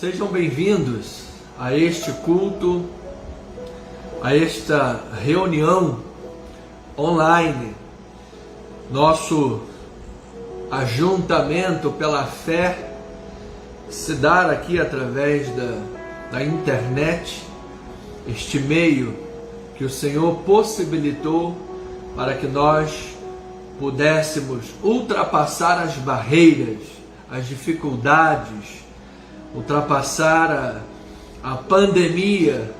Sejam bem-vindos a este culto, a esta reunião online, nosso ajuntamento pela fé se dar aqui através da internet, este meio que o Senhor possibilitou para que nós pudéssemos ultrapassar as barreiras, as dificuldades, ultrapassar a pandemia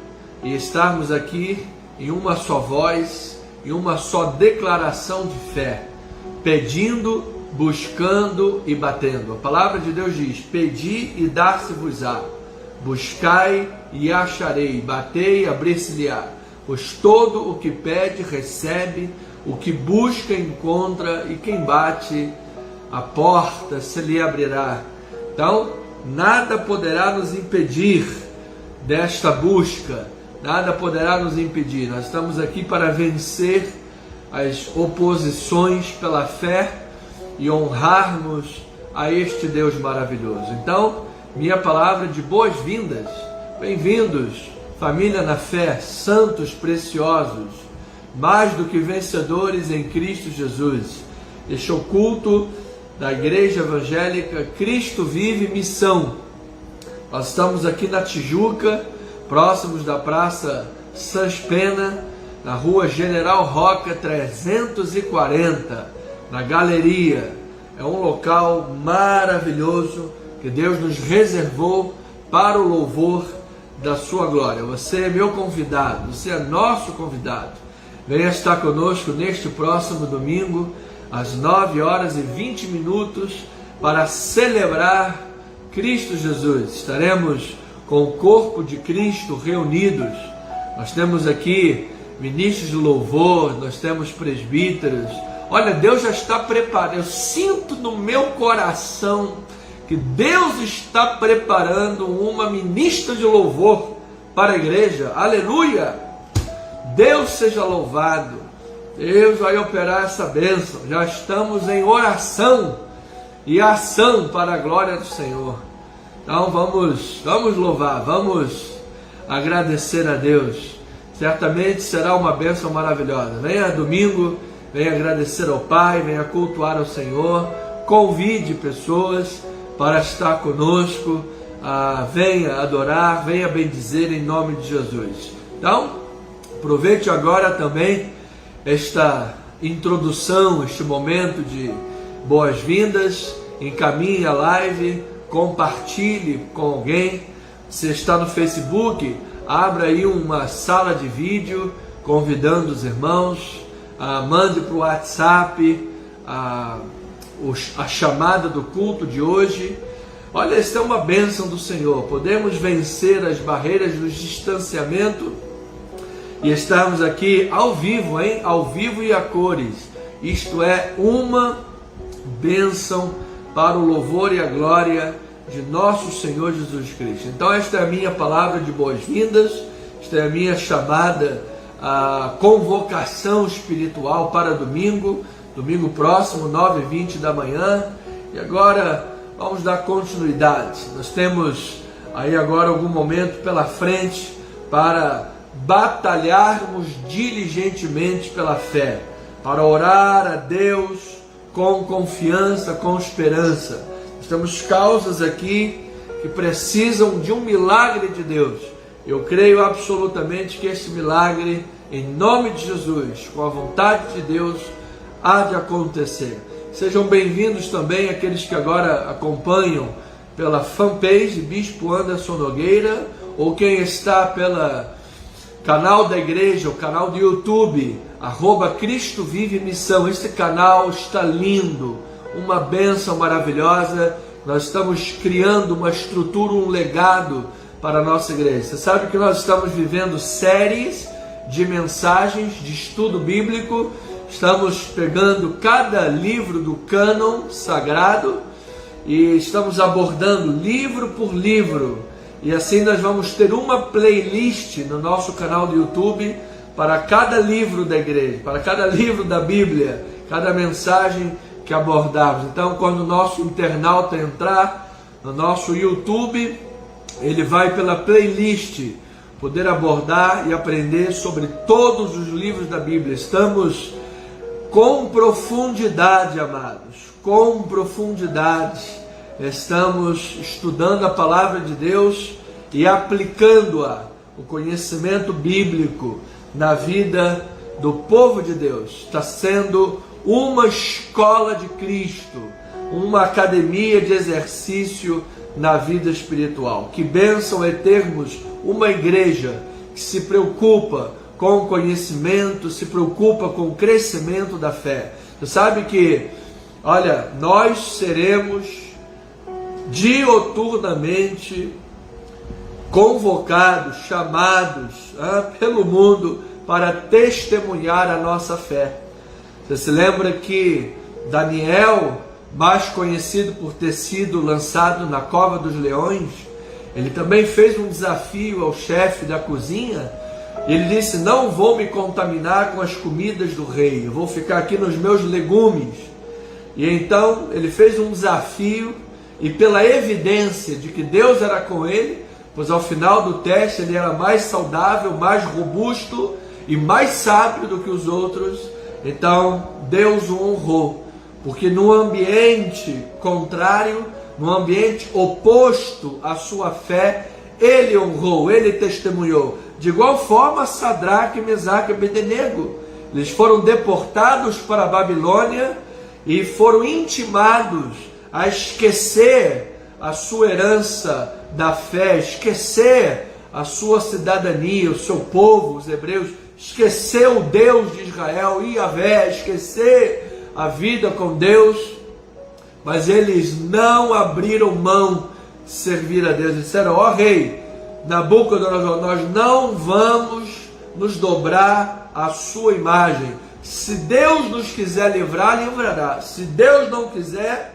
e estarmos aqui em uma só voz, em uma só declaração de fé, pedindo, buscando e batendo. A palavra de Deus diz: pedi e dar-se-vos-á, buscai e acharei, batei e abrir-se-lhe-á, pois todo o que pede recebe, o que busca encontra, e quem bate a porta se lhe abrirá. Então, nada poderá nos impedir desta busca, nada poderá nos impedir. Nós estamos aqui para vencer as oposições pela fé e honrarmos a este Deus maravilhoso. Então, minha palavra de boas-vindas, bem-vindos, família na fé, santos preciosos, mais do que vencedores em Cristo Jesus. Este é o culto da Igreja Evangélica Cristo Vive Missão. Nós estamos aqui na Tijuca, próximos da Praça Sans Pena, na Rua General Roca 340, na Galeria. É um local maravilhoso que Deus nos reservou para o louvor da sua glória. Você é meu convidado, você é nosso convidado. Venha estar conosco neste próximo domingo, às 9h20, para celebrar Cristo Jesus. Estaremos com o corpo de Cristo reunidos. Nós temos aqui ministros de louvor, nós temos presbíteros. Olha, Deus já está preparando. Eu sinto no meu coração que Deus está preparando uma ministra de louvor para a igreja. Aleluia! Deus seja louvado. Deus vai operar essa bênção. Já estamos em oração e ação para a glória do Senhor. Então vamos louvar, vamos agradecer a Deus. Certamente será uma bênção maravilhosa. Venha domingo, venha agradecer ao Pai, venha cultuar ao Senhor. Convide pessoas para estar conosco. Venha adorar, venha bendizer em nome de Jesus. Então, aproveite agora também esta introdução, este momento de boas-vindas, encaminhe a live, compartilhe com alguém. Se está no Facebook, abra aí uma sala de vídeo, convidando os irmãos, mande para o WhatsApp a chamada do culto de hoje. Olha, esta é uma bênção do Senhor, podemos vencer as barreiras do distanciamento e estarmos aqui ao vivo, hein? Ao vivo e a cores. Isto é uma bênção para o louvor e a glória de nosso Senhor Jesus Cristo. Então esta é a minha palavra de boas-vindas, esta é a minha chamada, a convocação espiritual para domingo próximo, 9h20 da manhã. E agora vamos dar continuidade. Nós temos aí agora algum momento pela frente para batalharmos diligentemente pela fé, para orar a Deus com confiança, com esperança. Nós temos causas aqui que precisam de um milagre de Deus. Eu creio absolutamente que esse milagre, em nome de Jesus, com a vontade de Deus, há de acontecer. Sejam bem-vindos também aqueles que agora acompanham pela fanpage Bispo Anderson Nogueira, ou quem está pela canal da igreja, o canal do YouTube, @Cristo Vive Missão. Este canal está lindo, uma bênção maravilhosa. Nós estamos criando uma estrutura, um legado para a nossa igreja. Você sabe que nós estamos vivendo séries de mensagens de estudo bíblico. Estamos pegando cada livro do cânon sagrado e estamos abordando livro por livro. E assim nós vamos ter uma playlist no nosso canal do YouTube para cada livro da igreja, para cada livro da Bíblia, cada mensagem que abordarmos. Então, quando o nosso internauta entrar no nosso YouTube, ele vai pela playlist poder abordar e aprender sobre todos os livros da Bíblia. Estamos com profundidade, amados, com profundidade. Estamos estudando a palavra de Deus e aplicando-a, o conhecimento bíblico, na vida do povo de Deus. Está sendo uma escola de Cristo, uma academia de exercício na vida espiritual. Que bênção é termos uma igreja que se preocupa com o conhecimento, se preocupa com o crescimento da fé. Você sabe que, olha, nós seremos dioturnamente convocados, chamados pelo mundo para testemunhar a nossa fé. Você se lembra que Daniel, mais conhecido por ter sido lançado na cova dos leões, ele também fez um desafio ao chefe da cozinha. Ele disse: não vou me contaminar com as comidas do rei, eu vou ficar aqui nos meus legumes. E então ele fez um desafio, e pela evidência de que Deus era com ele, pois ao final do teste ele era mais saudável, mais robusto e mais sábio do que os outros, então Deus o honrou, porque no ambiente contrário, no ambiente oposto à sua fé, ele honrou, ele testemunhou. De igual forma, Sadraque, Mesaque e Abednego, eles foram deportados para a Babilônia e foram intimados a esquecer a sua herança da fé, esquecer a sua cidadania, o seu povo, os hebreus, esquecer o Deus de Israel, Yahvé, esquecer a vida com Deus, mas eles não abriram mão de servir a Deus. Disseram: ó rei Nabucodonosor, nós não vamos nos dobrar à sua imagem. Se Deus nos quiser livrar, livrará. Se Deus não quiser,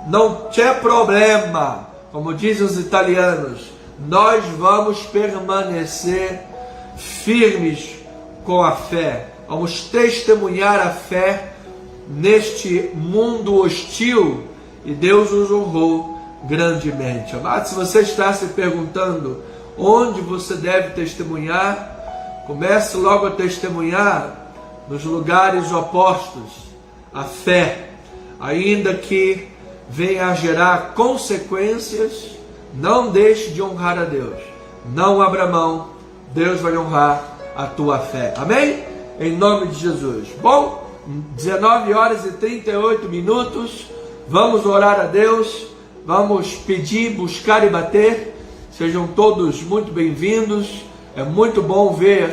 não c'è problema. Como dizem os italianos, nós vamos permanecer firmes com a fé. Vamos testemunhar a fé neste mundo hostil, e Deus nos honrou grandemente. Amado, se você está se perguntando onde você deve testemunhar, comece logo a testemunhar nos lugares opostos à fé, ainda que venha a gerar consequências. Não deixe de honrar a Deus, não abra mão, Deus vai honrar a tua fé, amém? Em nome de Jesus. Bom, 19 horas e 38 minutos, vamos orar a Deus, vamos pedir, buscar e bater. Sejam todos muito bem-vindos. É muito bom ver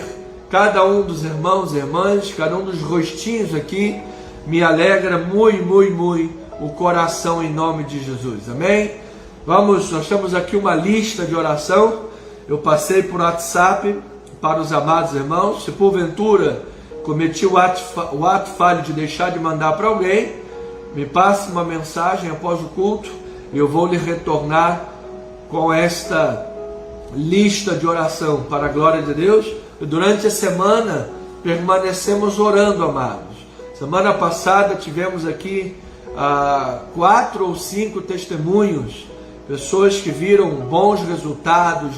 cada um dos irmãos e irmãs, cada um dos rostinhos aqui, me alegra muito o coração, em nome de Jesus, amém? Nós temos aqui uma lista de oração, eu passei por WhatsApp para os amados irmãos. Se porventura cometi o ato falho de deixar de mandar para alguém, me passe uma mensagem após o culto, e eu vou lhe retornar com esta lista de oração para a glória de Deus. E durante a semana permanecemos orando, amados. Semana passada tivemos aqui 4 ou 5 testemunhos, pessoas que viram bons resultados,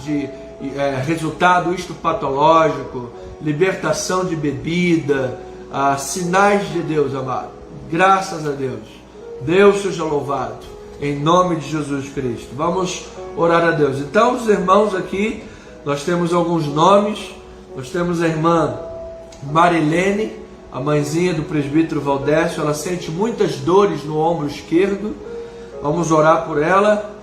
resultado histopatológico, libertação de bebida, sinais de Deus, amado. Graças a Deus. Deus seja louvado, em nome de Jesus Cristo. Vamos orar a Deus. Então, os irmãos aqui, nós temos alguns nomes. Nós temos a irmã Marilene, a mãezinha do presbítero Valdécio. Ela sente muitas dores no ombro esquerdo. Vamos orar por ela.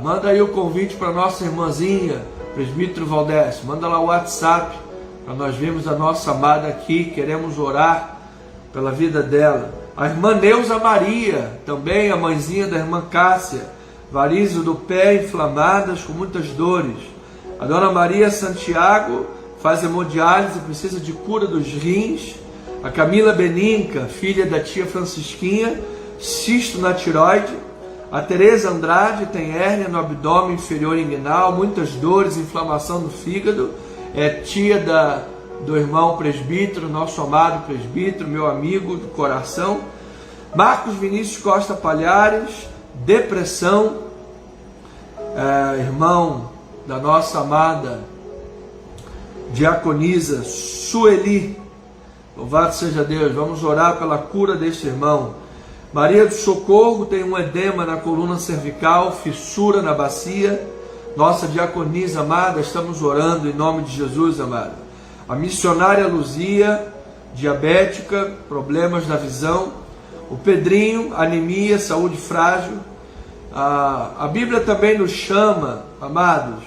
Manda aí o convite para nossa irmãzinha, presbítero Valdécio. Manda lá o WhatsApp para nós vermos a nossa amada aqui. Queremos orar pela vida dela. A irmã Neuza Maria, também a mãezinha da irmã Cássia, varizes do pé inflamadas com muitas dores. A dona Maria Santiago faz hemodiálise e precisa de cura dos rins. A Camila Beninca, filha da tia Francisquinha, cisto na tiroide. A Tereza Andrade tem hérnia no abdômen inferior inguinal, muitas dores, inflamação do fígado. É tia do irmão presbítero, nosso amado presbítero, meu amigo do coração. Marcos Vinícius Costa Palhares, depressão. irmão da nossa amada diaconisa Sueli. Louvado seja Deus. Vamos orar pela cura deste irmão. Maria do Socorro tem um edema na coluna cervical, fissura na bacia. Nossa diaconisa amada, estamos orando em nome de Jesus, amada. A missionária Luzia, diabética, problemas na visão. O Pedrinho, anemia, saúde frágil. A Bíblia também nos chama, amados,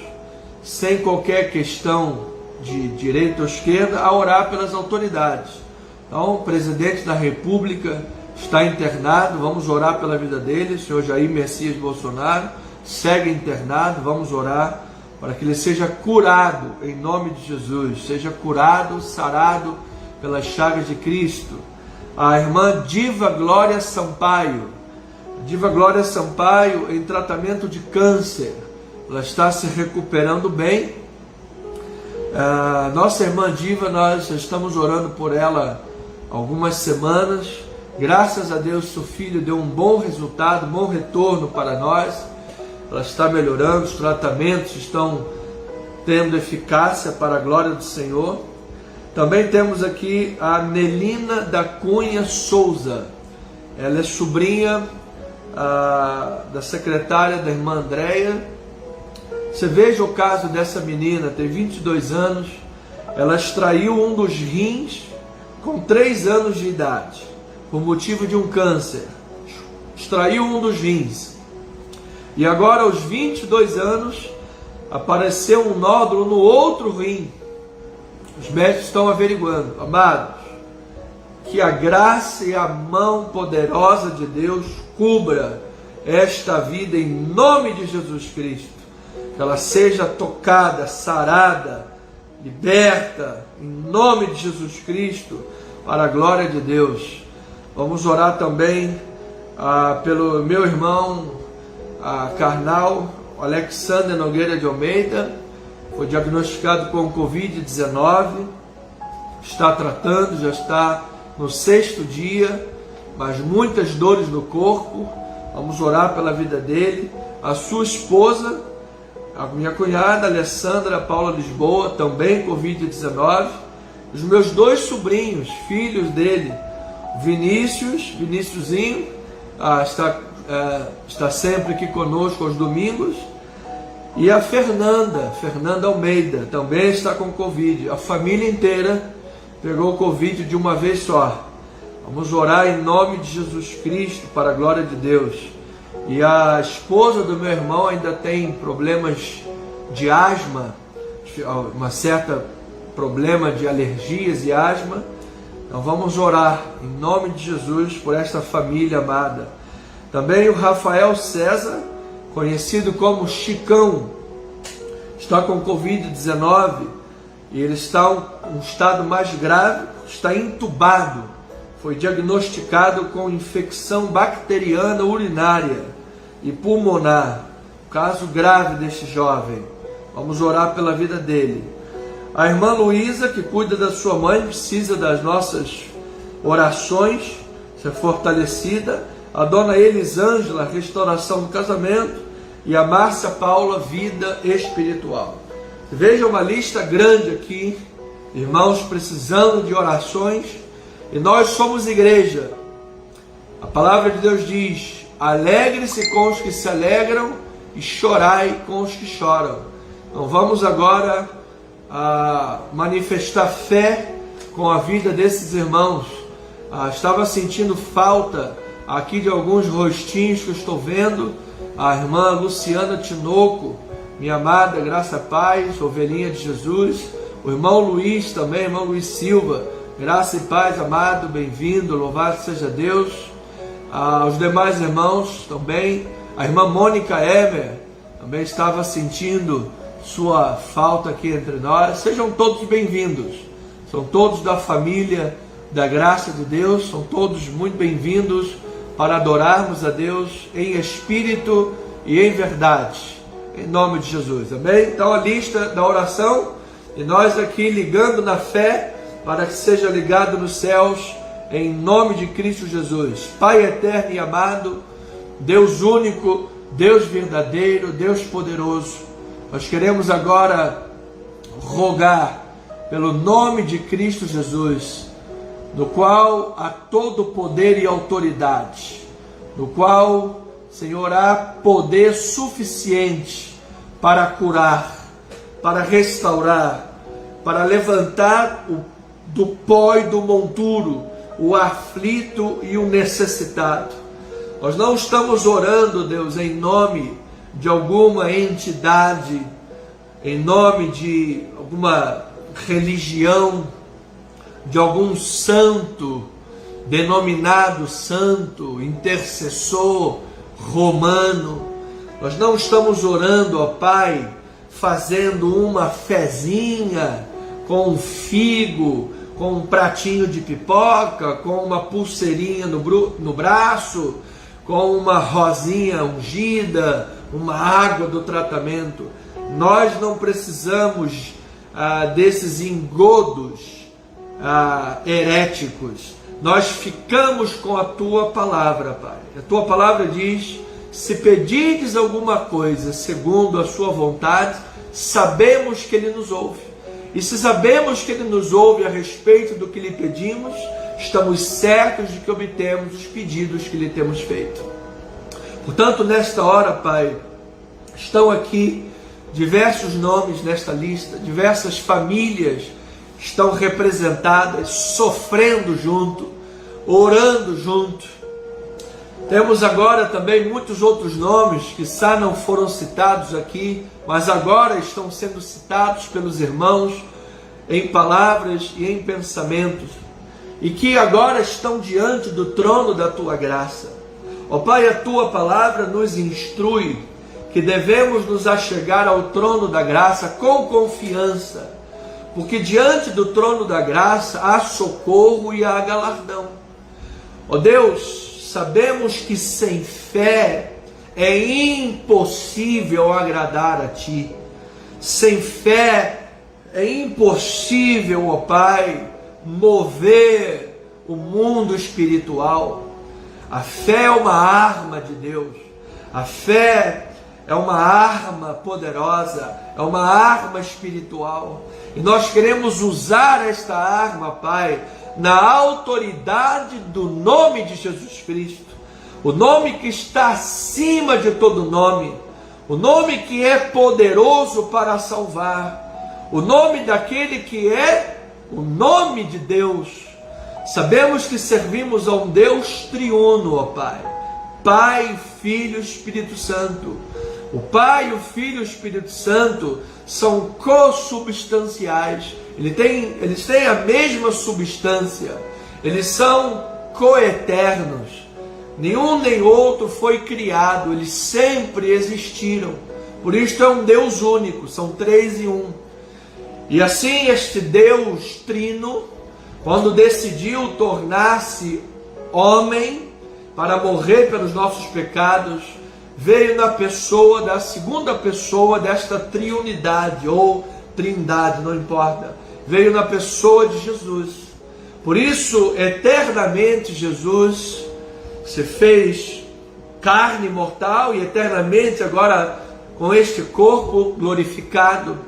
sem qualquer questão de direita ou esquerda, a orar pelas autoridades. Então, o presidente da República está internado, vamos orar pela vida dele. O senhor Jair Messias Bolsonaro segue internado, vamos orar para que ele seja curado em nome de Jesus, seja curado, sarado pelas chagas de Cristo. A irmã Diva Glória Sampaio, Diva Glória Sampaio em tratamento de câncer, ela está se recuperando bem. Nossa irmã Diva, nós estamos orando por ela algumas semanas. Graças a Deus, seu filho deu um bom resultado, bom retorno para nós. Ela está melhorando, os tratamentos estão tendo eficácia para a glória do Senhor. Também temos aqui a Nelina da Cunha Souza. Ela é sobrinha da secretária da irmã Andréia. Você veja o caso dessa menina, tem 22 anos. Ela extraiu um dos rins com 3 anos de idade, por motivo de um câncer. Extraiu um dos rins. E agora, aos 22 anos, apareceu um nódulo no outro rim. Os médicos estão averiguando. Amados, que a graça e a mão poderosa de Deus cubra esta vida em nome de Jesus Cristo. Que ela seja tocada, sarada, liberta, em nome de Jesus Cristo, para a glória de Deus. Vamos orar também pelo meu irmão carnal, Alexander Nogueira de Almeida. Foi diagnosticado com Covid-19, está tratando, já está no 6º dia, mas muitas dores no corpo. Vamos orar pela vida dele. A sua esposa, a minha cunhada Alessandra Paula Lisboa, também Covid-19. Os meus 2 sobrinhos, filhos dele, Viníciusinho, está sempre aqui conosco aos domingos. E a Fernanda Almeida, também está com Covid. A família inteira pegou Covid de uma vez só. Vamos orar em nome de Jesus Cristo, para a glória de Deus. E a esposa do meu irmão ainda tem problemas de asma, uma certa problema de alergias e asma. Então vamos orar em nome de Jesus por esta família amada. Também o Rafael César, conhecido como Chicão, está com Covid-19 e ele está em um estado mais grave, está entubado. Foi diagnosticado com infecção bacteriana urinária e pulmonar. Caso grave deste jovem. Vamos orar pela vida dele. A irmã Luísa, que cuida da sua mãe, precisa das nossas orações, ser fortalecida. A dona Elisângela, restauração do casamento. E a Márcia Paula, vida espiritual. Veja uma lista grande aqui, irmãos precisando de orações. E nós somos igreja. A palavra de Deus diz: alegre-se com os que se alegram e chorai com os que choram. Então vamos agora manifestar fé com a vida desses irmãos. Estava sentindo falta aqui de alguns rostinhos que eu estou vendo. A irmã Luciana Tinoco, minha amada, graça e paz, ovelhinha de Jesus. O irmão Luiz também, irmão Luiz Silva, graça e paz, amado, bem-vindo, louvado seja Deus. Os demais irmãos também. A irmã Mônica Emer também estava sentindo sua falta aqui entre nós. Sejam todos bem-vindos. São todos da família da graça de Deus, são todos muito bem-vindos para adorarmos a Deus em espírito e em verdade, em nome de Jesus, amém? Então a lista da oração, e nós aqui ligando na fé, para que seja ligado nos céus, em nome de Cristo Jesus. Pai eterno e amado, Deus único, Deus verdadeiro, Deus poderoso, nós queremos agora rogar pelo nome de Cristo Jesus, no qual há todo poder e autoridade, no qual, Senhor, há poder suficiente para curar, para restaurar, para levantar do pó e do monturo o aflito e o necessitado. Nós não estamos orando, Deus, em nome de alguma entidade, em nome de alguma religião, de algum santo, denominado santo, intercessor romano. Nós não estamos orando, ó Pai, fazendo uma fezinha com um figo, com um pratinho de pipoca, com uma pulseirinha no braço, com uma rosinha ungida, uma água do tratamento. Nós não precisamos desses engodos heréticos. Nós ficamos com a Tua palavra, Pai. A Tua palavra diz: se pedirdes alguma coisa segundo a Sua vontade, sabemos que Ele nos ouve. E se sabemos que Ele nos ouve a respeito do que lhe pedimos, estamos certos de que obtemos os pedidos que lhe temos feito. Portanto, nesta hora, Pai, estão aqui diversos nomes nesta lista, diversas famílias estão representadas, sofrendo junto, orando junto. Temos agora também muitos outros nomes que não foram citados aqui, mas agora estão sendo citados pelos irmãos em palavras e em pensamentos, e que agora estão diante do trono da Tua graça. Ó Pai, a Tua palavra nos instrui que devemos nos achegar ao trono da graça com confiança, porque diante do trono da graça há socorro e há galardão. Ó Deus, sabemos que sem fé é impossível agradar a Ti. Sem fé é impossível, ó Pai, mover o mundo espiritual. A fé é uma arma de Deus. A fé é uma arma poderosa, é uma arma espiritual. E nós queremos usar esta arma, Pai, na autoridade do nome de Jesus Cristo. O nome que está acima de todo nome. O nome que é poderoso para salvar. O nome daquele que é o nome de Deus. Sabemos que servimos a um Deus triuno, ó Pai. Pai, Filho e Espírito Santo. O Pai, o Filho e o Espírito Santo são consubstanciais. Eles têm a mesma substância. Eles são coeternos. Nenhum nem outro foi criado. Eles sempre existiram. Por isso é um Deus único. São 3 em 1. E assim este Deus trino, quando decidiu tornar-se homem para morrer pelos nossos pecados, veio na pessoa da segunda pessoa desta triunidade, ou trindade, não importa. Veio na pessoa de Jesus. Por isso, eternamente, Jesus se fez carne mortal e eternamente agora com este corpo glorificado.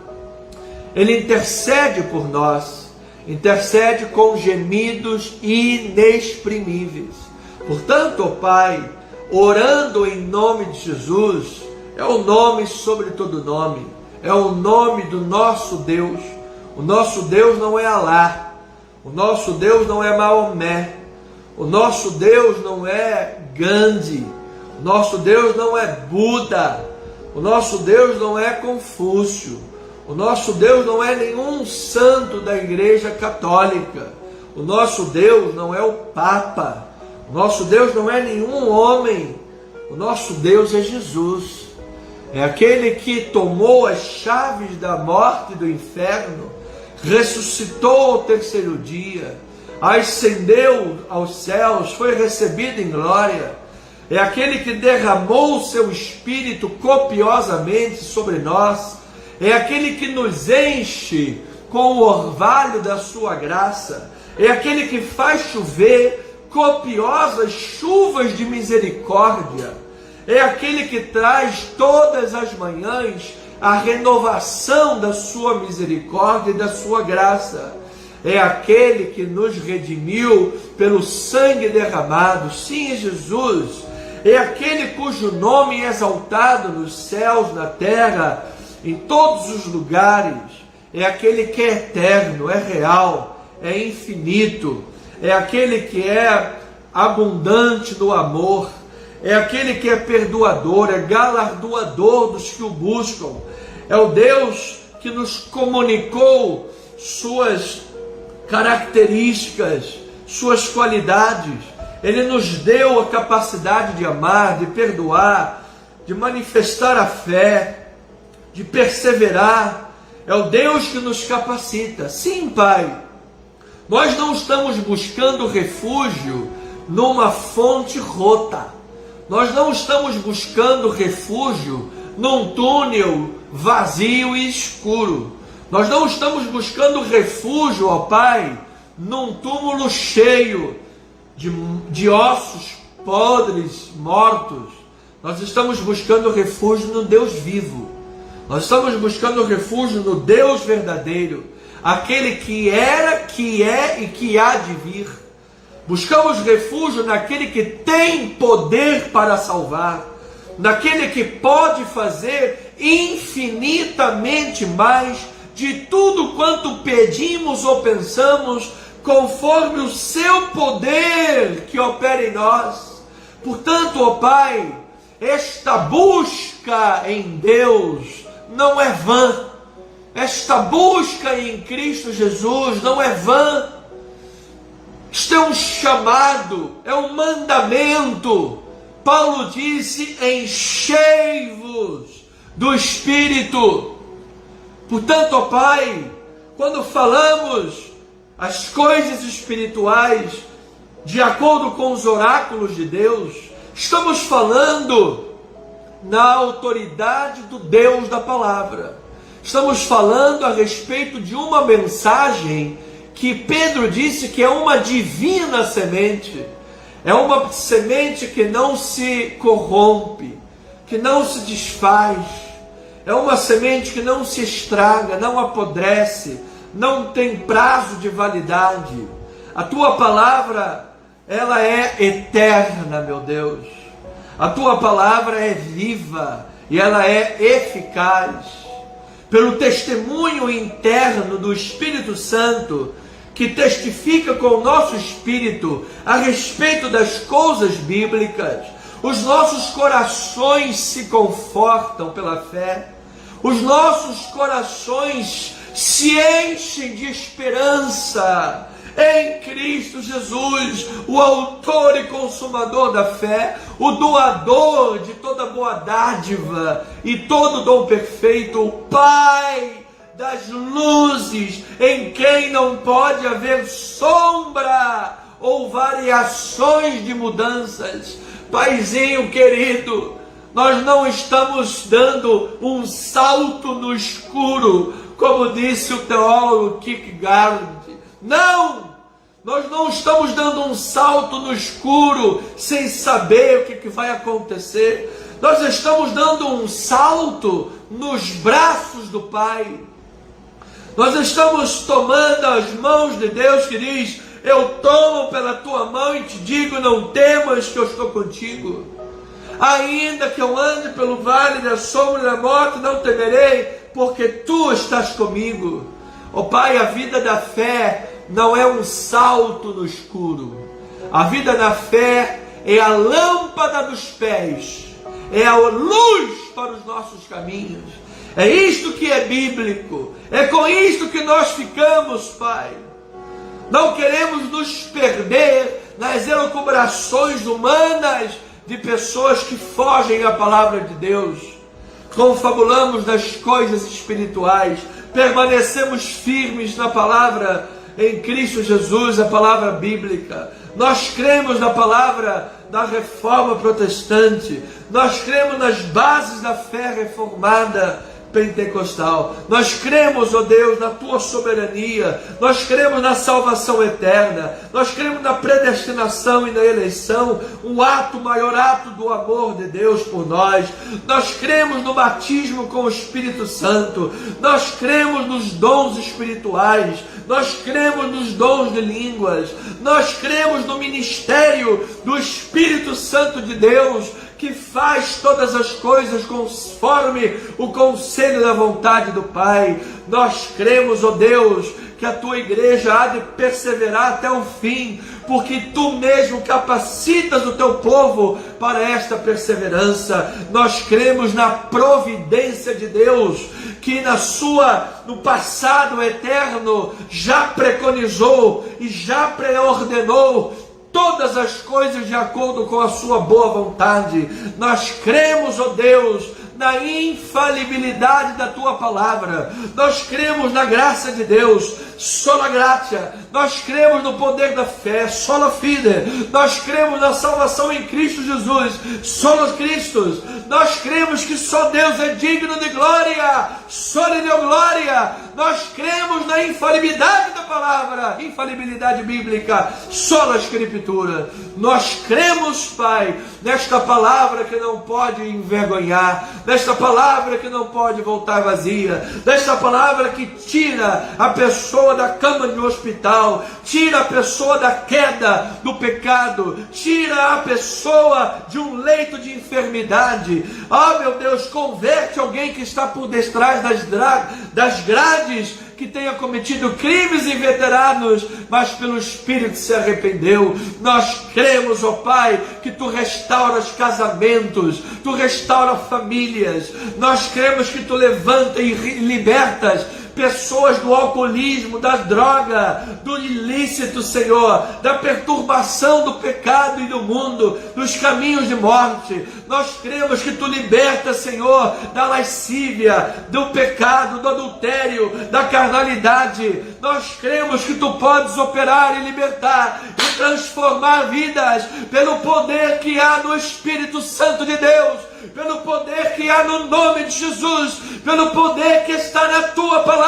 Ele intercede por nós, intercede com gemidos inexprimíveis. Portanto, ó Pai, orando em nome de Jesus, é o nome sobre todo nome, é o nome do nosso Deus. O nosso Deus não é Alá, o nosso Deus não é Maomé, o nosso Deus não é Gandhi, o nosso Deus não é Buda, o nosso Deus não é Confúcio, o nosso Deus não é nenhum santo da Igreja Católica, o nosso Deus não é o Papa, o nosso Deus não é nenhum homem, o nosso Deus é Jesus. É aquele que tomou as chaves da morte e do inferno, ressuscitou ao terceiro dia, ascendeu aos céus, foi recebido em glória. É aquele que derramou o seu Espírito copiosamente sobre nós. É aquele que nos enche com o orvalho da sua graça. É aquele que faz chover copiosas chuvas de misericórdia. é aquele que traz todas as manhãs a renovação da sua misericórdia e da sua graça. É aquele que nos redimiu pelo sangue derramado. Sim, é Jesus. É aquele cujo nome é exaltado nos céus, na terra, em todos os lugares. É aquele que é eterno, é real, é infinito. É aquele que é abundante no amor. É aquele que é perdoador, é galardoador dos que o buscam. É o Deus que nos comunicou suas características, suas qualidades. Ele nos deu a capacidade de amar, de perdoar, de manifestar a fé, de perseverar. É o Deus que nos capacita. Sim, Pai, nós não estamos buscando refúgio numa fonte rota. Nós não estamos buscando refúgio num túnel vazio e escuro. Nós não estamos buscando refúgio, ó Pai, num túmulo cheio de ossos podres, mortos. Nós estamos buscando refúgio no Deus vivo. Nós estamos buscando refúgio no Deus verdadeiro, aquele que era, que é e que há de vir. Buscamos refúgio naquele que tem poder para salvar, naquele que pode fazer infinitamente mais de tudo quanto pedimos ou pensamos, conforme o seu poder que opera em nós. Portanto, ó Pai, esta busca em Deus não é vã. Esta busca em Cristo Jesus não é vã. Isto é um chamado, é um mandamento. Paulo disse: enchei-vos do Espírito. Portanto, ó Pai, quando falamos as coisas espirituais de acordo com os oráculos de Deus, estamos falando na autoridade do Deus da palavra. Estamos falando a respeito de uma mensagem que Pedro disse que é uma divina semente. É uma semente que não se corrompe, que não se desfaz. É uma semente que não se estraga, não apodrece, não tem prazo de validade. A tua palavra, ela é eterna, meu Deus. A tua palavra é viva e ela é eficaz. Pelo testemunho interno do Espírito Santo, que testifica com o nosso espírito a respeito das coisas bíblicas, os nossos corações se confortam pela fé, os nossos corações se enchem de esperança em Cristo Jesus, o autor e consumador da fé, o doador de toda boa dádiva e todo dom perfeito, o Pai das luzes, em quem não pode haver sombra ou variações de mudanças. Paizinho querido, nós não estamos dando um salto no escuro, como disse o teólogo Kierkegaard. Não! Nós não estamos dando um salto no escuro sem saber o que vai acontecer. Nós estamos dando um salto nos braços do Pai. Nós estamos tomando as mãos de Deus, que diz: eu tomo pela tua mão e te digo, não temas, que eu estou contigo. Ainda que eu ande pelo vale da sombra da morte, não temerei, porque tu estás comigo. Ó Pai, a vida da fé não é um salto no escuro. A vida da fé é a lâmpada dos pés, é a luz para os nossos caminhos. É isto que é bíblico, é com isto que nós ficamos, Pai. Não queremos nos perder nas elucubrações humanas de pessoas que fogem à palavra de Deus. Confabulamos nas coisas espirituais, permanecemos firmes na palavra em Cristo Jesus, a palavra bíblica. Nós cremos na palavra da reforma protestante, nós cremos nas bases da fé reformada pentecostal. Nós cremos, ó Deus, na tua soberania. Nós cremos na salvação eterna. Nós cremos na predestinação e na eleição, um ato, maior ato do amor de Deus por nós. Nós cremos no batismo com o Espírito Santo. Nós cremos nos dons espirituais. Nós cremos nos dons de línguas. Nós cremos no ministério do Espírito Santo de Deus, que faz todas as coisas conforme o conselho da vontade do Pai. Nós cremos, ó Deus, que a tua igreja há de perseverar até o fim, porque tu mesmo capacitas o teu povo para esta perseverança. Nós cremos na providência de Deus, que no passado eterno já preconizou e já preordenou todas as coisas de acordo com a sua boa vontade. Nós cremos, ó Deus, na infalibilidade da tua palavra. Nós cremos na graça de Deus, sola gratia. Nós cremos no poder da fé, sola fide. Nós cremos na salvação em Cristo Jesus, sola Christus. Nós cremos que só Deus é digno de glória, sola Deo glória. Nós cremos na infalibilidade da palavra, infalibilidade bíblica, sola Escritura. Nós cremos, Pai, nesta palavra que não pode envergonhar, nesta palavra que não pode voltar vazia, nesta palavra que tira a pessoa da cama de um hospital, tira a pessoa da queda, do pecado, tira a pessoa de um leito de enfermidade. Oh meu Deus, converte alguém que está por detrás das grades, que tenha cometido crimes inveterados, mas pelo Espírito se arrependeu. Nós cremos, ó Pai, que tu restauras casamentos, tu restauras famílias. Nós cremos que tu levanta e libertas pessoas do alcoolismo, da droga, do ilícito, Senhor, da perturbação do pecado e do mundo, dos caminhos de morte. Nós cremos que tu libertas, Senhor, da lascívia, do pecado, do adultério, da carnalidade. Nós cremos que tu podes operar e libertar e transformar vidas pelo poder que há no Espírito Santo de Deus, pelo poder que há no nome de Jesus, pelo poder que está na tua palavra.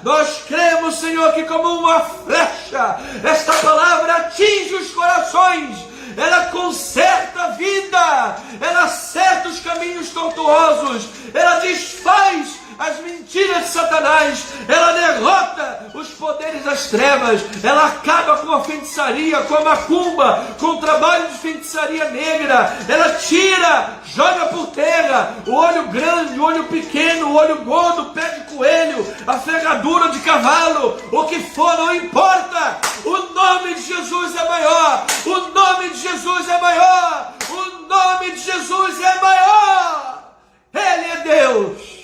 Nós cremos, Senhor, que como uma flecha, esta palavra atinge os corações, ela conserta a vida, ela acerta os caminhos tortuosos, ela desfaz as mentiras de Satanás, ela derrota os poderes das trevas, ela acaba com a feitiçaria, com a macumba, com o trabalho de feitiçaria negra. Ela tira, joga por terra o olho grande, o olho pequeno, o olho gordo, o pé de coelho, a ferradura de cavalo, o que for, não importa. O nome de Jesus é maior, o nome de Jesus é maior, o nome de Jesus é maior. Ele é Deus,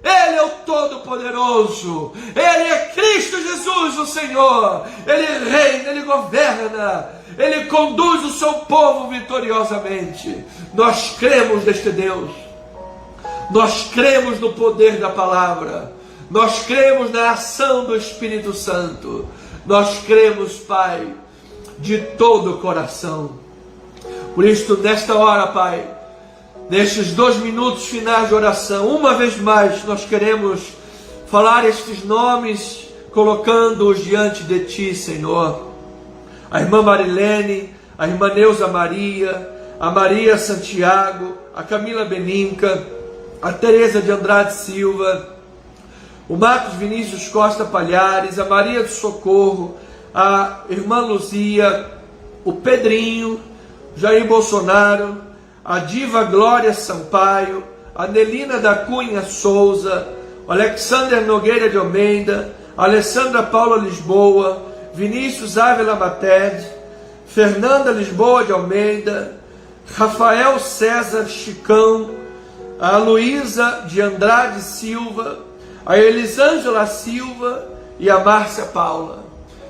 Ele é o Todo-Poderoso, Ele é Cristo Jesus, o Senhor. Ele reina, Ele governa, Ele conduz o seu povo vitoriosamente. Nós cremos neste Deus, nós cremos no poder da palavra, nós cremos na ação do Espírito Santo, nós cremos, Pai, de todo o coração. Por isso, nesta hora, Pai, nestes 2 minutos finais de oração, uma vez mais nós queremos falar estes nomes, colocando-os diante de Ti, Senhor. A irmã Marilene, a irmã Neuza Maria, a Maria Santiago, a Camila Beninca, a Tereza de Andrade Silva, o Marcos Vinícius Costa Palhares, a Maria do Socorro, a irmã Luzia, o Pedrinho, Jair Bolsonaro, a Diva Glória Sampaio, a Nelina da Cunha Souza, o Alexander Nogueira de Almeida, a Alessandra Paula Lisboa, Vinícius Ávila Mated, Fernanda Lisboa de Almeida, Rafael César Chicão, a Luísa de Andrade Silva, a Elisângela Silva e a Márcia Paula.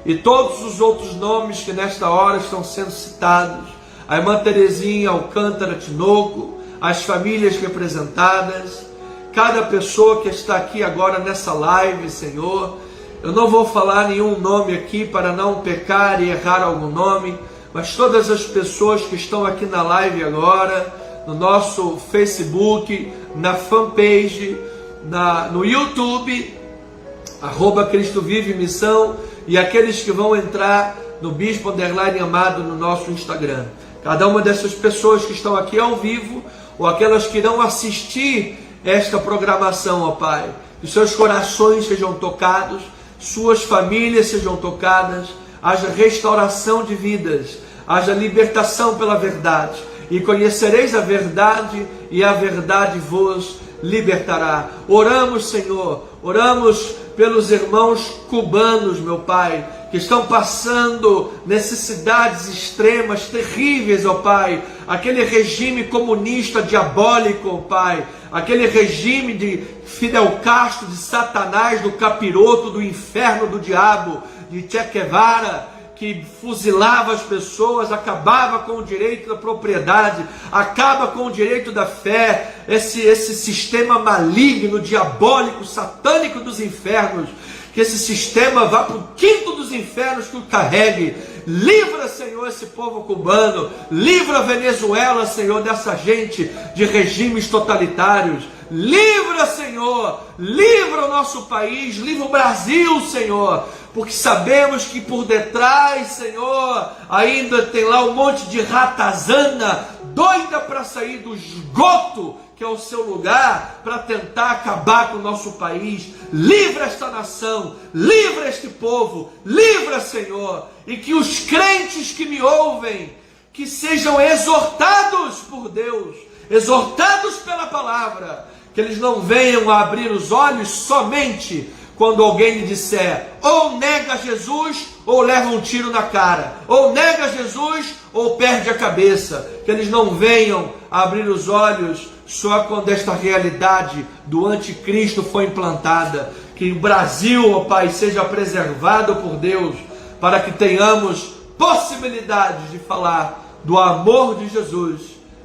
E todos os outros nomes que nesta hora estão sendo citados, a irmã Terezinha Alcântara Tinoco, as famílias representadas, cada pessoa que está aqui agora nessa live, Senhor. Eu não vou falar nenhum nome aqui para não pecar e errar algum nome, mas todas as pessoas que estão aqui na live agora, no nosso Facebook, na fanpage, no YouTube, @Cristo Vive Missão, e aqueles que vão entrar no Bispo _Amado no nosso Instagram. Cada uma dessas pessoas que estão aqui ao vivo, ou aquelas que irão assistir esta programação, ó Pai, que seus corações sejam tocados, suas famílias sejam tocadas, haja restauração de vidas, haja libertação pela verdade, e conhecereis a verdade, e a verdade vos libertará. Oramos, Senhor, oramos pelos irmãos cubanos, meu Pai, que estão passando necessidades extremas, terríveis, ó Pai, aquele regime comunista diabólico, ó Pai, aquele regime de Fidel Castro, de Satanás, do capiroto, do inferno, do diabo, de Che Guevara, que fuzilava as pessoas, acabava com o direito da propriedade, acaba com o direito da fé, esse sistema maligno, diabólico, satânico dos infernos, que esse sistema vá para o quinto dos infernos que o carregue. Livra, Senhor, esse povo cubano, livra a Venezuela, Senhor, dessa gente de regimes totalitários. Livra, Senhor, livra o nosso país, livra o Brasil, Senhor, porque sabemos que por detrás, Senhor, ainda tem lá um monte de ratazana doida para sair do esgoto que é o seu lugar, para tentar acabar com o nosso país. Livra esta nação, livra este povo, livra, Senhor, e que os crentes que me ouvem, que sejam exortados por Deus, exortados pela palavra, que eles não venham a abrir os olhos somente quando alguém lhe disser, ou nega Jesus, ou leva um tiro na cara, ou nega Jesus, ou perde a cabeça. Que eles não venham a abrir os olhos só quando esta realidade do anticristo foi implantada. Que o Brasil, ó Pai, seja preservado por Deus, para que tenhamos possibilidade de falar do amor de Jesus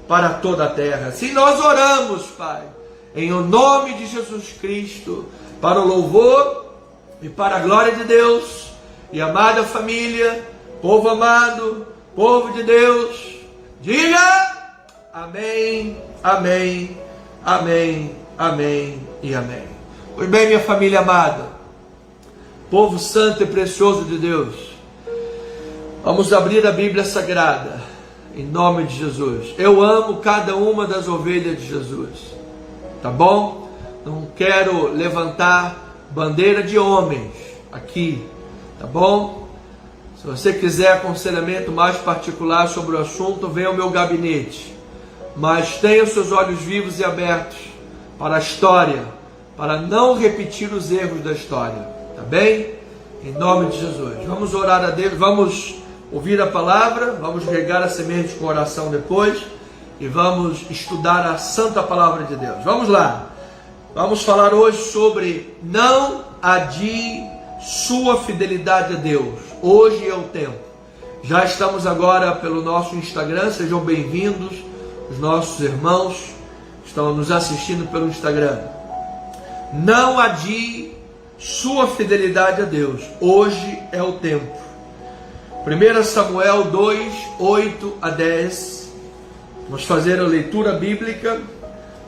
para toda a terra. Assim nós oramos, Pai, em o nome de Jesus Cristo, para o louvor e para a glória de Deus. E amada família, povo amado, povo de Deus, diga amém, amém, amém, amém e amém. Pois bem, minha família amada, povo santo e precioso de Deus, vamos abrir a Bíblia Sagrada, em nome de Jesus. Eu amo cada uma das ovelhas de Jesus, tá bom? Não quero levantar bandeira de homens aqui, tá bom? Se você quiser aconselhamento mais particular sobre o assunto, venha ao meu gabinete. Mas tenha os seus olhos vivos e abertos para a história, para não repetir os erros da história, tá bem? Em nome de Jesus. Vamos orar a Deus, vamos ouvir a palavra, vamos regar a semente com oração depois, e vamos estudar a santa palavra de Deus. Vamos lá. Vamos falar hoje sobre não adie sua fidelidade a Deus. Hoje é o tempo. Já estamos agora pelo nosso Instagram, sejam bem-vindos. Os nossos irmãos estão nos assistindo pelo Instagram. Não adie sua fidelidade a Deus. Hoje é o tempo. 1 Samuel 2, 8 a 10. Vamos fazer a leitura bíblica.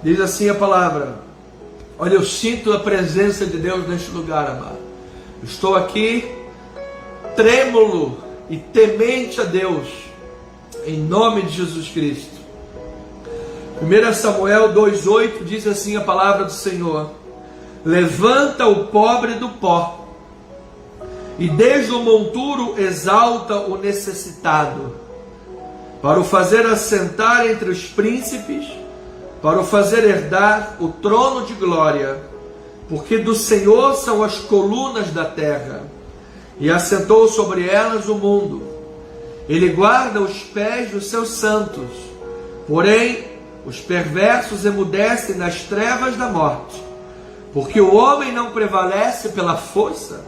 Diz assim a palavra. Olha, eu sinto a presença de Deus neste lugar, amado. Estou aqui trêmulo e temente a Deus, em nome de Jesus Cristo. 1 Samuel 2,8 diz assim a palavra do Senhor: levanta o pobre do pó, e desde o monturo exalta o necessitado, para o fazer assentar entre os príncipes, para o fazer herdar o trono de glória, porque do Senhor são as colunas da terra, e assentou sobre elas o mundo. Ele guarda os pés dos seus santos, porém os perversos emudecem nas trevas da morte, porque o homem não prevalece pela força.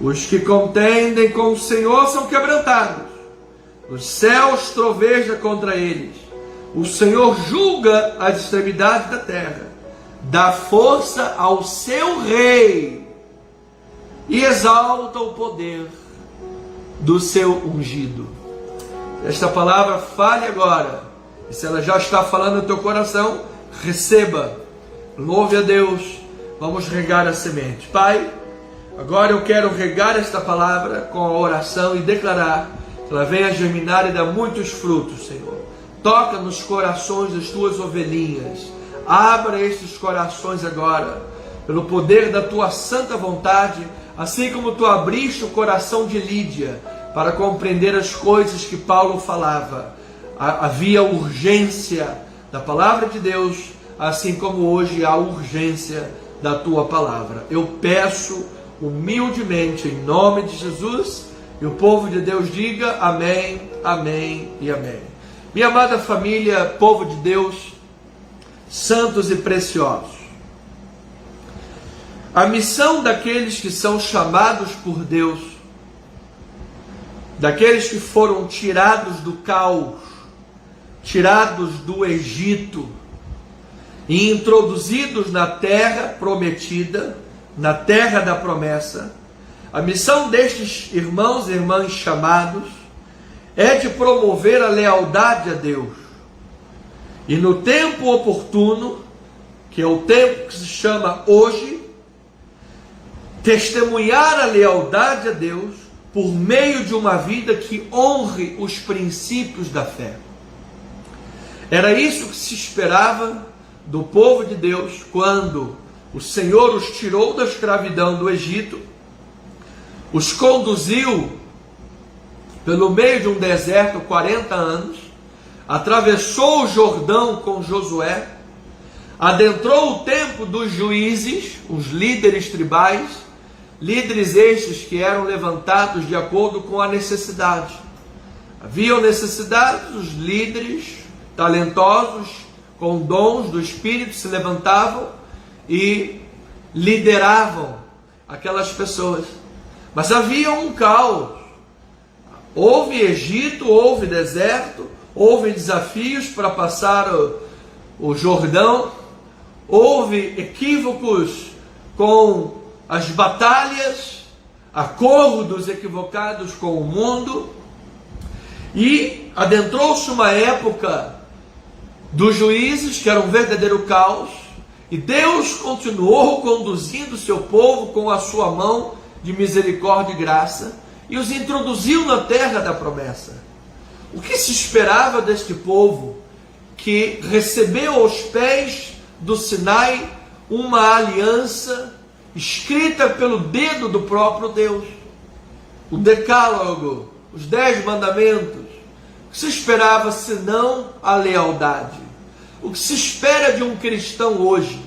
Os que contendem com o Senhor são quebrantados, os céus trovejam contra eles. O Senhor julga as extremidades da terra, dá força ao seu rei e exalta o poder do seu ungido. Esta palavra fale agora, e se ela já está falando no teu coração, receba Louve a Deus. Vamos regar a semente. Pai, agora eu quero regar esta palavra com a oração e declarar que ela venha germinar e dar muitos frutos, Senhor. Toca nos corações das tuas ovelhinhas. Abra estes corações agora, pelo poder da tua santa vontade, assim como tu abriste o coração de Lídia para compreender as coisas que Paulo falava. Havia urgência da palavra de Deus, assim como hoje há urgência da tua palavra. Eu peço humildemente em nome de Jesus, e o povo de Deus diga amém, amém e amém. Minha amada família, povo de Deus, santos e preciosos, a missão daqueles que são chamados por Deus, daqueles que foram tirados do caos, tirados do Egito e introduzidos na terra prometida, na terra da promessa, a missão destes irmãos e irmãs chamados é de promover a lealdade a Deus. E no tempo oportuno, que é o tempo que se chama hoje, testemunhar a lealdade a Deus por meio de uma vida que honre os princípios da fé. Era isso que se esperava do povo de Deus quando o Senhor os tirou da escravidão do Egito, os conduziu pelo meio de um deserto 40 anos, atravessou o Jordão com Josué, adentrou o tempo dos juízes, os líderes tribais, líderes estes que eram levantados de acordo com a necessidade. Haviam necessidades, os líderes talentosos, com dons do Espírito, se levantavam e lideravam aquelas pessoas. Mas havia um caos. Houve Egito, houve deserto, houve desafios para passar o Jordão, houve equívocos com as batalhas, acordos equivocados com o mundo, e adentrou-se uma época dos juízes, que era um verdadeiro caos, e Deus continuou conduzindo o seu povo com a sua mão de misericórdia e graça, e os introduziu na terra da promessa. O que se esperava deste povo, que recebeu aos pés do Sinai uma aliança escrita pelo dedo do próprio Deus, o decálogo, os 10 mandamentos? O que se esperava senão a lealdade? O que se espera de um cristão hoje,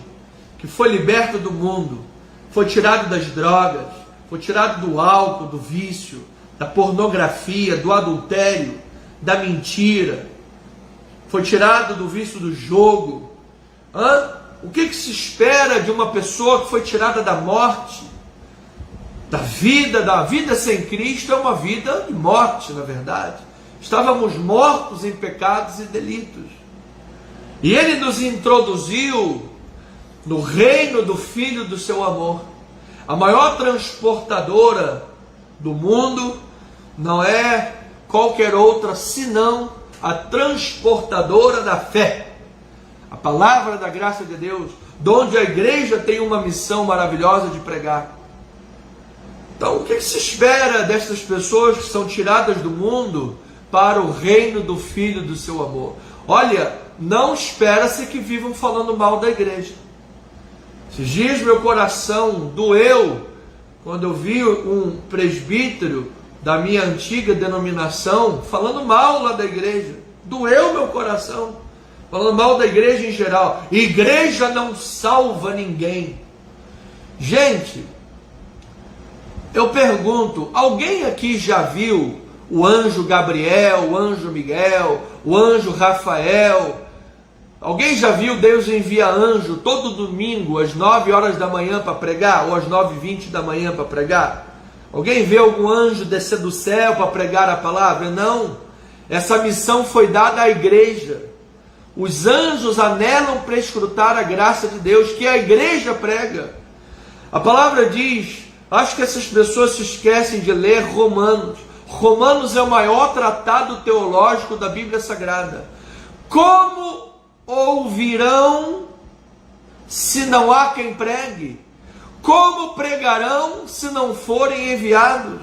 que foi liberto do mundo, foi tirado das drogas, foi tirado do álcool, do vício, da pornografia, do adultério, da mentira, foi tirado do vício do jogo? O que se espera de uma pessoa que foi tirada da morte, da vida sem Cristo? É uma vida de morte, na verdade. Estávamos mortos em pecados e delitos. E Ele nos introduziu no reino do Filho do seu amor. A maior transportadora do mundo não é qualquer outra senão a transportadora da fé, a palavra da graça de Deus, onde a igreja tem uma missão maravilhosa de pregar. Então, o que se espera destas pessoas que são tiradas do mundo para o reino do Filho do seu amor? Olha, não espera-se que vivam falando mal da igreja. Esses dias meu coração doeu quando eu vi um presbítero da minha antiga denominação falando mal lá da igreja. Doeu meu coração, falando mal da igreja em geral. Igreja não salva ninguém. Gente, eu pergunto, alguém aqui já viu o anjo Gabriel, o anjo Miguel, o anjo Rafael? Alguém já viu Deus envia anjo todo domingo às 9 horas da manhã para pregar? Ou às 9h20 da manhã para pregar? Alguém vê algum anjo descer do céu para pregar a palavra? Não. Essa missão foi dada à igreja. Os anjos anelam para escutar a graça de Deus, que a igreja prega. A palavra diz, acho que essas pessoas se esquecem de ler Romanos. Romanos é o maior tratado teológico da Bíblia Sagrada. Como ouvirão se não há quem pregue? Como pregarão se não forem enviados?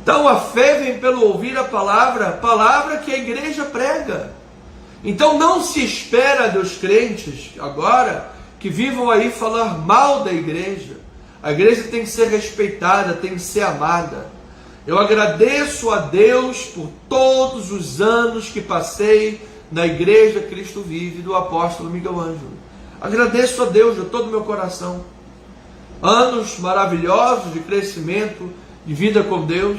Então a fé vem pelo ouvir a palavra que a igreja prega. Então não se espera dos crentes agora que vivam aí falar mal da igreja. A igreja tem que ser respeitada, tem que ser amada. Eu agradeço a Deus por todos os anos que passei na igreja Cristo Vive do apóstolo Miguel Ângelo. Agradeço a Deus de todo o meu coração. Anos maravilhosos de crescimento, de vida com Deus.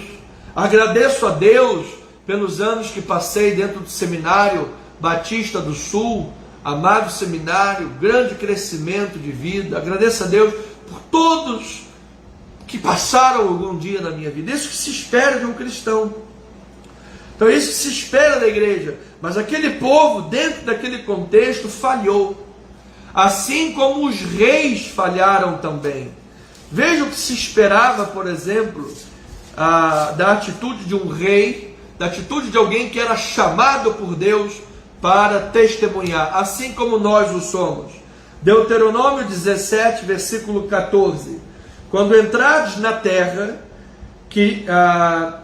Agradeço a Deus pelos anos que passei dentro do seminário Batista do Sul, amado seminário, grande crescimento de vida. Agradeço a Deus por todos que passaram algum dia na minha vida. Isso que se espera de um cristão. Então é isso que se espera da igreja. Mas aquele povo, dentro daquele contexto, falhou. Assim como os reis falharam também. Veja o que se esperava, por exemplo, da atitude de um rei, da atitude de alguém que era chamado por Deus para testemunhar, assim como nós o somos. Deuteronômio 17, versículo 14. Quando entrares na terra que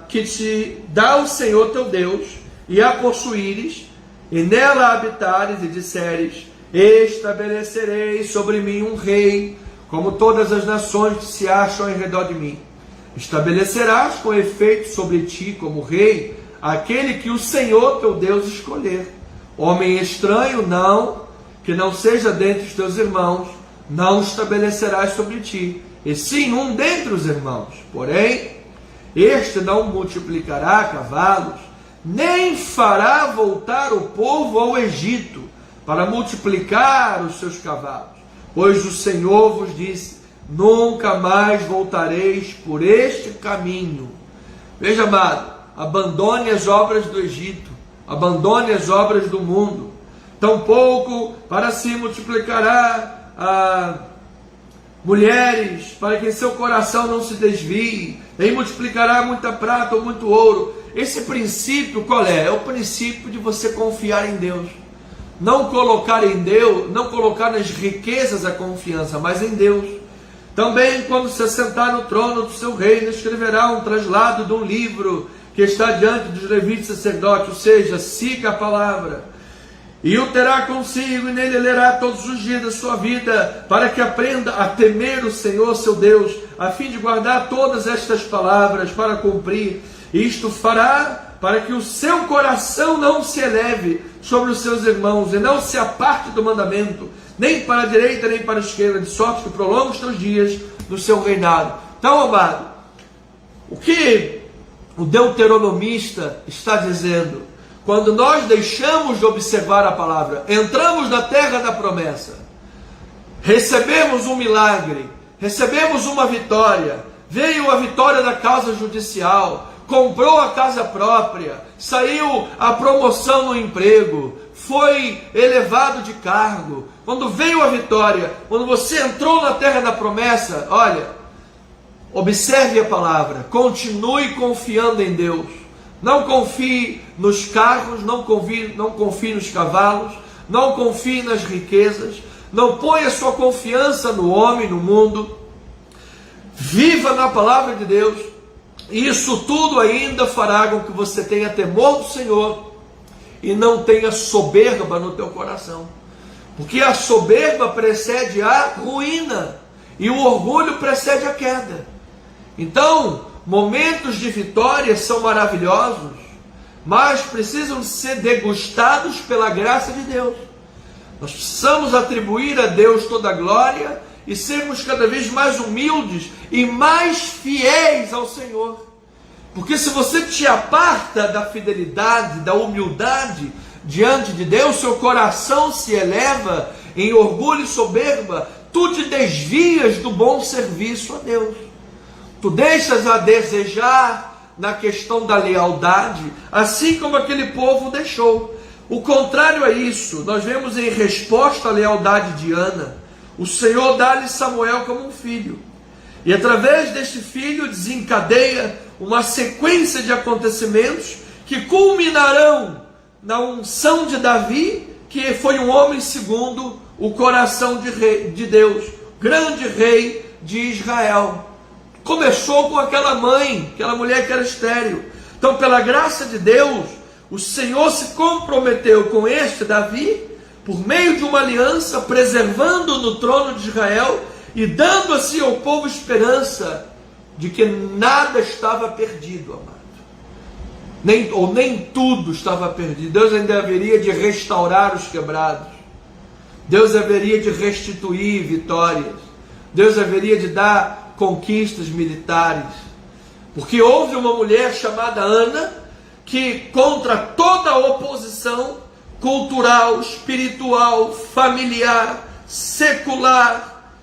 te dá o Senhor teu Deus, e a possuíres, e nela habitares, e disseres: estabelecerei sobre mim um rei, como todas as nações que se acham em redor de mim. Estabelecerás com efeito sobre ti como rei aquele que o Senhor teu Deus escolher. Homem estranho, não, que não seja dentre os teus irmãos, não estabelecerás sobre ti, e sim um dentre os irmãos. Porém, este não multiplicará cavalos, nem fará voltar o povo ao Egito, para multiplicar os seus cavalos. Pois o Senhor vos disse: nunca mais voltareis por este caminho. Veja, amado, abandone as obras do Egito, abandone as obras do mundo. Tampouco para si multiplicará mulheres, para que seu coração não se desvie, nem multiplicará muita prata ou muito ouro. Esse princípio qual é? É o princípio de você confiar em Deus. Não colocar em Deus, não colocar nas riquezas a confiança, mas em Deus. Também, quando se sentar no trono do seu reino, escreverá um traslado de um livro que está diante dos levitas sacerdotes, ou seja, siga a palavra, e o terá consigo, e nele lerá todos os dias da sua vida, para que aprenda a temer o Senhor seu Deus, a fim de guardar todas estas palavras para cumprir. Isto fará para que o seu coração não se eleve sobre os seus irmãos, e não se aparte do mandamento, nem para a direita, nem para a esquerda, de sorte que prolongue os teus dias no seu reinado. Então, amado, o que o deuteronomista está dizendo? Quando nós deixamos de observar a palavra, entramos na terra da promessa, recebemos um milagre, recebemos uma vitória, veio a vitória da causa judicial, comprou a casa própria, saiu a promoção no emprego, foi elevado de cargo. Quando veio a vitória, quando você entrou na terra da promessa, olha, observe a palavra, continue confiando em Deus. Não confie nos carros, não confie nos cavalos, não confie nas riquezas, não ponha sua confiança no homem, no mundo. Viva na palavra de Deus. Isso tudo ainda fará com que você tenha temor do Senhor e não tenha soberba no teu coração. Porque a soberba precede a ruína e o orgulho precede a queda. Então, momentos de vitória são maravilhosos, mas precisam ser degustados pela graça de Deus. Nós precisamos atribuir a Deus toda a glória e sermos cada vez mais humildes e mais fiéis ao Senhor. Porque se você te aparta da fidelidade, da humildade diante de Deus, seu coração se eleva em orgulho e soberba, tu te desvias do bom serviço a Deus. Tu deixas a desejar na questão da lealdade, assim como aquele povo deixou. O contrário a isso, nós vemos em resposta à lealdade de Ana, o Senhor dá-lhe Samuel como um filho. E através deste filho desencadeia uma sequência de acontecimentos que culminarão na unção de Davi, que foi um homem segundo o coração de Deus, grande rei de Israel. Começou com aquela mãe, aquela mulher que era estéril. Então, pela graça de Deus, o Senhor se comprometeu com este Davi, por meio de uma aliança, preservando no trono de Israel e dando assim ao povo esperança de que nada estava perdido, amado. Nem tudo estava perdido. Deus ainda haveria de restaurar os quebrados. Deus haveria de restituir vitórias. Deus haveria de dar conquistas militares. Porque houve uma mulher chamada Ana, que contra toda a oposição cultural, espiritual, familiar, secular,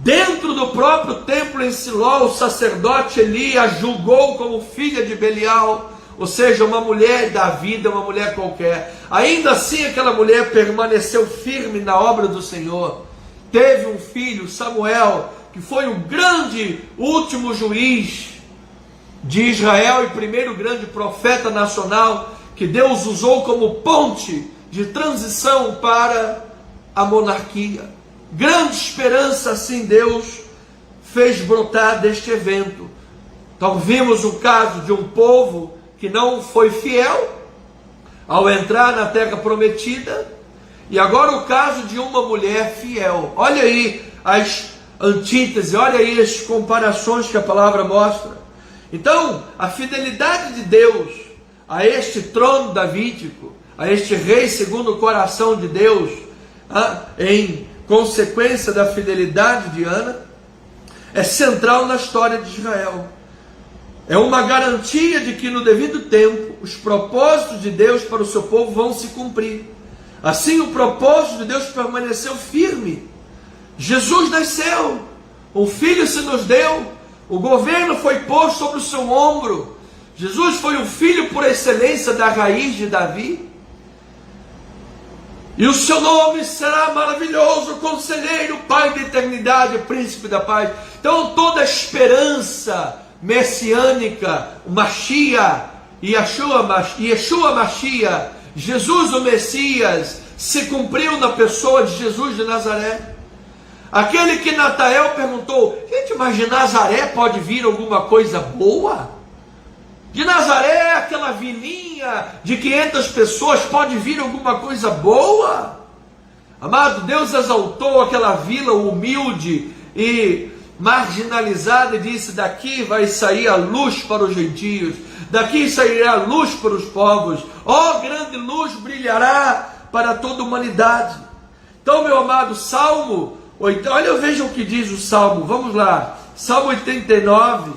dentro do próprio templo em Siló, o sacerdote Eli a julgou como filha de Belial, ou seja, uma mulher da vida, uma mulher qualquer. Ainda assim aquela mulher permaneceu firme na obra do Senhor. Teve um filho, Samuel, que foi o grande último juiz de Israel e primeiro grande profeta nacional, que Deus usou como ponte de transição para a monarquia. Grande esperança assim Deus fez brotar deste evento. Então vimos o caso de um povo que não foi fiel ao entrar na terra prometida, e agora o caso de uma mulher fiel. Olha aí as antíteses, olha aí as comparações que a palavra mostra. Então, a fidelidade de Deus a este trono davídico, a este rei segundo o coração de Deus, em consequência da fidelidade de Ana, é central na história de Israel. É uma garantia de que no devido tempo os propósitos de Deus para o seu povo vão se cumprir. Assim o propósito de Deus permaneceu firme. Jesus nasceu, um filho se nos deu, o governo foi posto sobre o seu ombro. Jesus foi o filho por excelência da raiz de Davi. E o seu nome será maravilhoso, conselheiro, Pai da eternidade, príncipe da paz. Então toda a esperança messiânica, o Mashiach, Yeshua Mashiach, Jesus o Messias, se cumpriu na pessoa de Jesus de Nazaré. Aquele que Natanael perguntou: gente, mas de Nazaré pode vir alguma coisa boa? De Nazaré, aquela vilinha de 500 pessoas, pode vir alguma coisa boa? Amado, Deus exaltou aquela vila humilde e marginalizada e disse: daqui vai sair a luz para os gentios, daqui sairá a luz para os povos, grande luz brilhará para toda a humanidade. Então, meu amado, Salmo 8, olha, veja o que diz o Salmo, vamos lá, Salmo 89,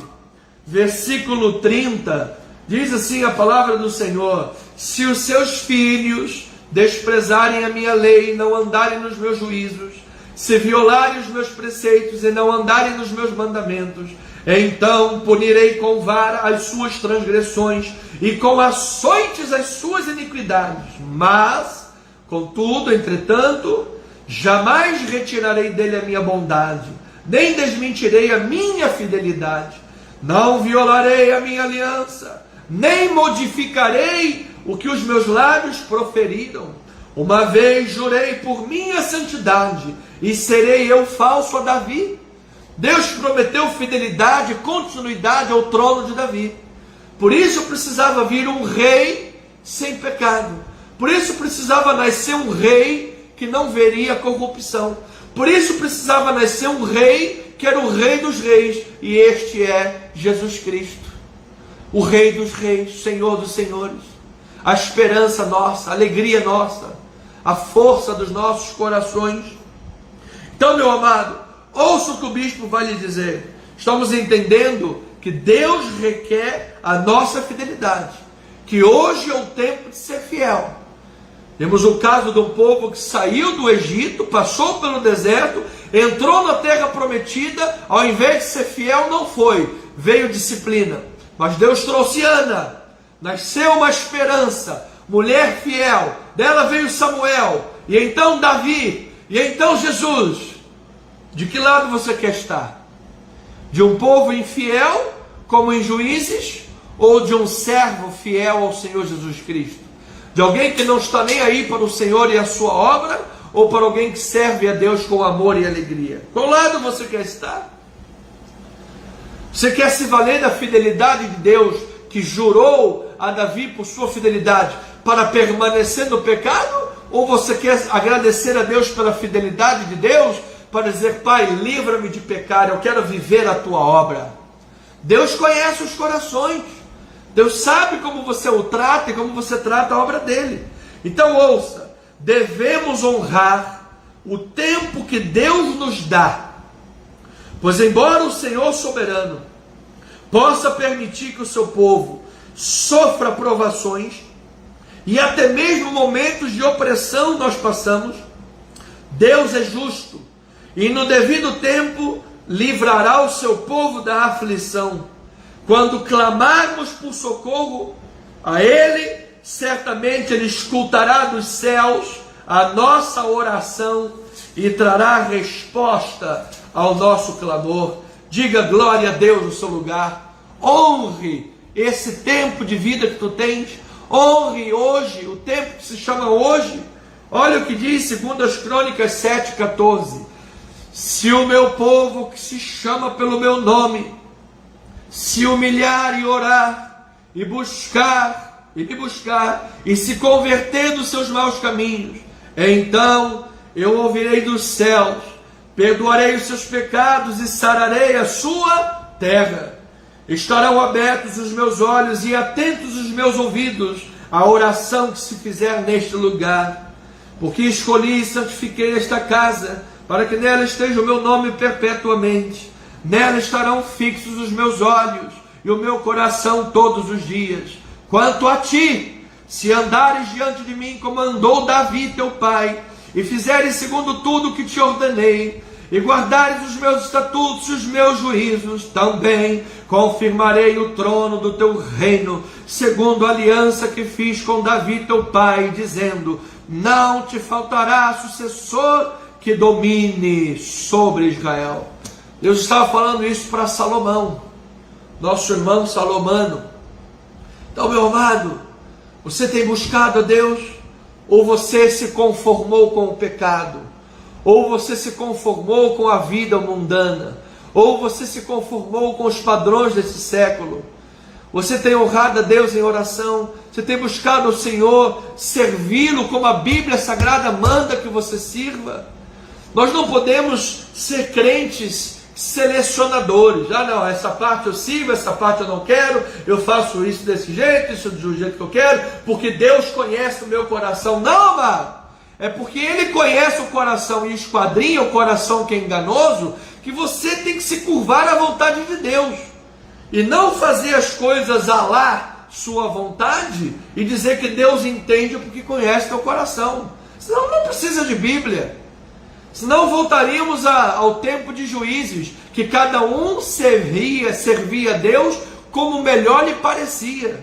versículo 30, diz assim a palavra do Senhor: se os seus filhos desprezarem a minha lei e não andarem nos meus juízos, se violarem os meus preceitos e não andarem nos meus mandamentos, então punirei com vara as suas transgressões e com açoites as suas iniquidades. Mas, contudo, entretanto, jamais retirarei dele a minha bondade, nem desmentirei a minha fidelidade. Não violarei a minha aliança, nem modificarei o que os meus lábios proferiram. Uma vez jurei por minha santidade, e serei eu falso a Davi. Deus prometeu fidelidade e continuidade ao trono de Davi. Por isso precisava vir um rei sem pecado. Por isso precisava nascer um rei que não veria corrupção. Por isso precisava nascer um rei que era o rei dos reis. E este é Jesus Cristo, o rei dos reis, Senhor dos senhores. A esperança nossa, a alegria nossa, a força dos nossos corações. Então, meu amado, ouça o que o bispo vai lhe dizer. Estamos entendendo que Deus requer a nossa fidelidade, que hoje é o tempo de ser fiel. Temos o caso de um povo que saiu do Egito, passou pelo deserto, entrou na terra prometida, ao invés de ser fiel, não foi, veio disciplina. Mas Deus trouxe Ana, nasceu uma esperança, mulher fiel, dela veio Samuel, e então Davi, e então Jesus. De que lado você quer estar? De um povo infiel, como em Juízes, ou de um servo fiel ao Senhor Jesus Cristo? De alguém que não está nem aí para o Senhor e a sua obra, ou para alguém que serve a Deus com amor e alegria? Qual lado você quer estar? Você quer se valer da fidelidade de Deus, que jurou a Davi por sua fidelidade, para permanecer no pecado? Ou você quer agradecer a Deus pela fidelidade de Deus, para dizer: Pai, livra-me de pecar, eu quero viver a tua obra? Deus conhece os corações, Deus sabe como você o trata e como você trata a obra dele. Então ouça, devemos honrar o tempo que Deus nos dá, pois embora o Senhor soberano possa permitir que o seu povo sofra provações, e até mesmo momentos de opressão nós passamos, Deus é justo, e no devido tempo livrará o seu povo da aflição. Quando clamarmos por socorro a Ele, certamente Ele escutará dos céus a nossa oração e trará resposta ao nosso clamor. Diga glória a Deus no seu lugar. Honre esse tempo de vida que tu tens. Honre hoje, o tempo que se chama hoje. Olha o que diz 2 Crônicas 7,14. Se o meu povo que se chama pelo meu nome se humilhar e orar e me buscar e se converter dos seus maus caminhos, então eu ouvirei dos céus, perdoarei os seus pecados e sararei a sua terra. Estarão abertos os meus olhos e atentos os meus ouvidos à oração que se fizer neste lugar, porque escolhi e santifiquei esta casa, para que nela esteja o meu nome perpetuamente. Nela estarão fixos os meus olhos e o meu coração todos os dias. Quanto a ti, se andares diante de mim como andou Davi teu pai, e fizeres segundo tudo o que te ordenei, e guardares os meus estatutos e os meus juízos, também confirmarei o trono do teu reino, segundo a aliança que fiz com Davi teu pai, dizendo: não te faltará sucessor que domine sobre Israel. Deus estava falando isso para Salomão, nosso irmão Salomão. Então, meu amado, você tem buscado a Deus? Ou você se conformou com o pecado? Ou você se conformou com a vida mundana? Ou você se conformou com os padrões desse século? Você tem honrado a Deus em oração? Você tem buscado o Senhor, servi-lo como a Bíblia Sagrada manda que você sirva? Nós não podemos ser crentes selecionadores. Não, essa parte eu sirvo, essa parte eu não quero, eu faço isso desse jeito, isso do jeito que eu quero, porque Deus conhece o meu coração. Não, amado, é porque Ele conhece o coração e esquadrinha o coração que é enganoso, que você tem que se curvar à vontade de Deus, e não fazer as coisas à lá sua vontade, e dizer que Deus entende porque conhece teu coração. Senão não precisa de Bíblia. Senão voltaríamos ao tempo de Juízes, que cada um servia a Deus como melhor lhe parecia.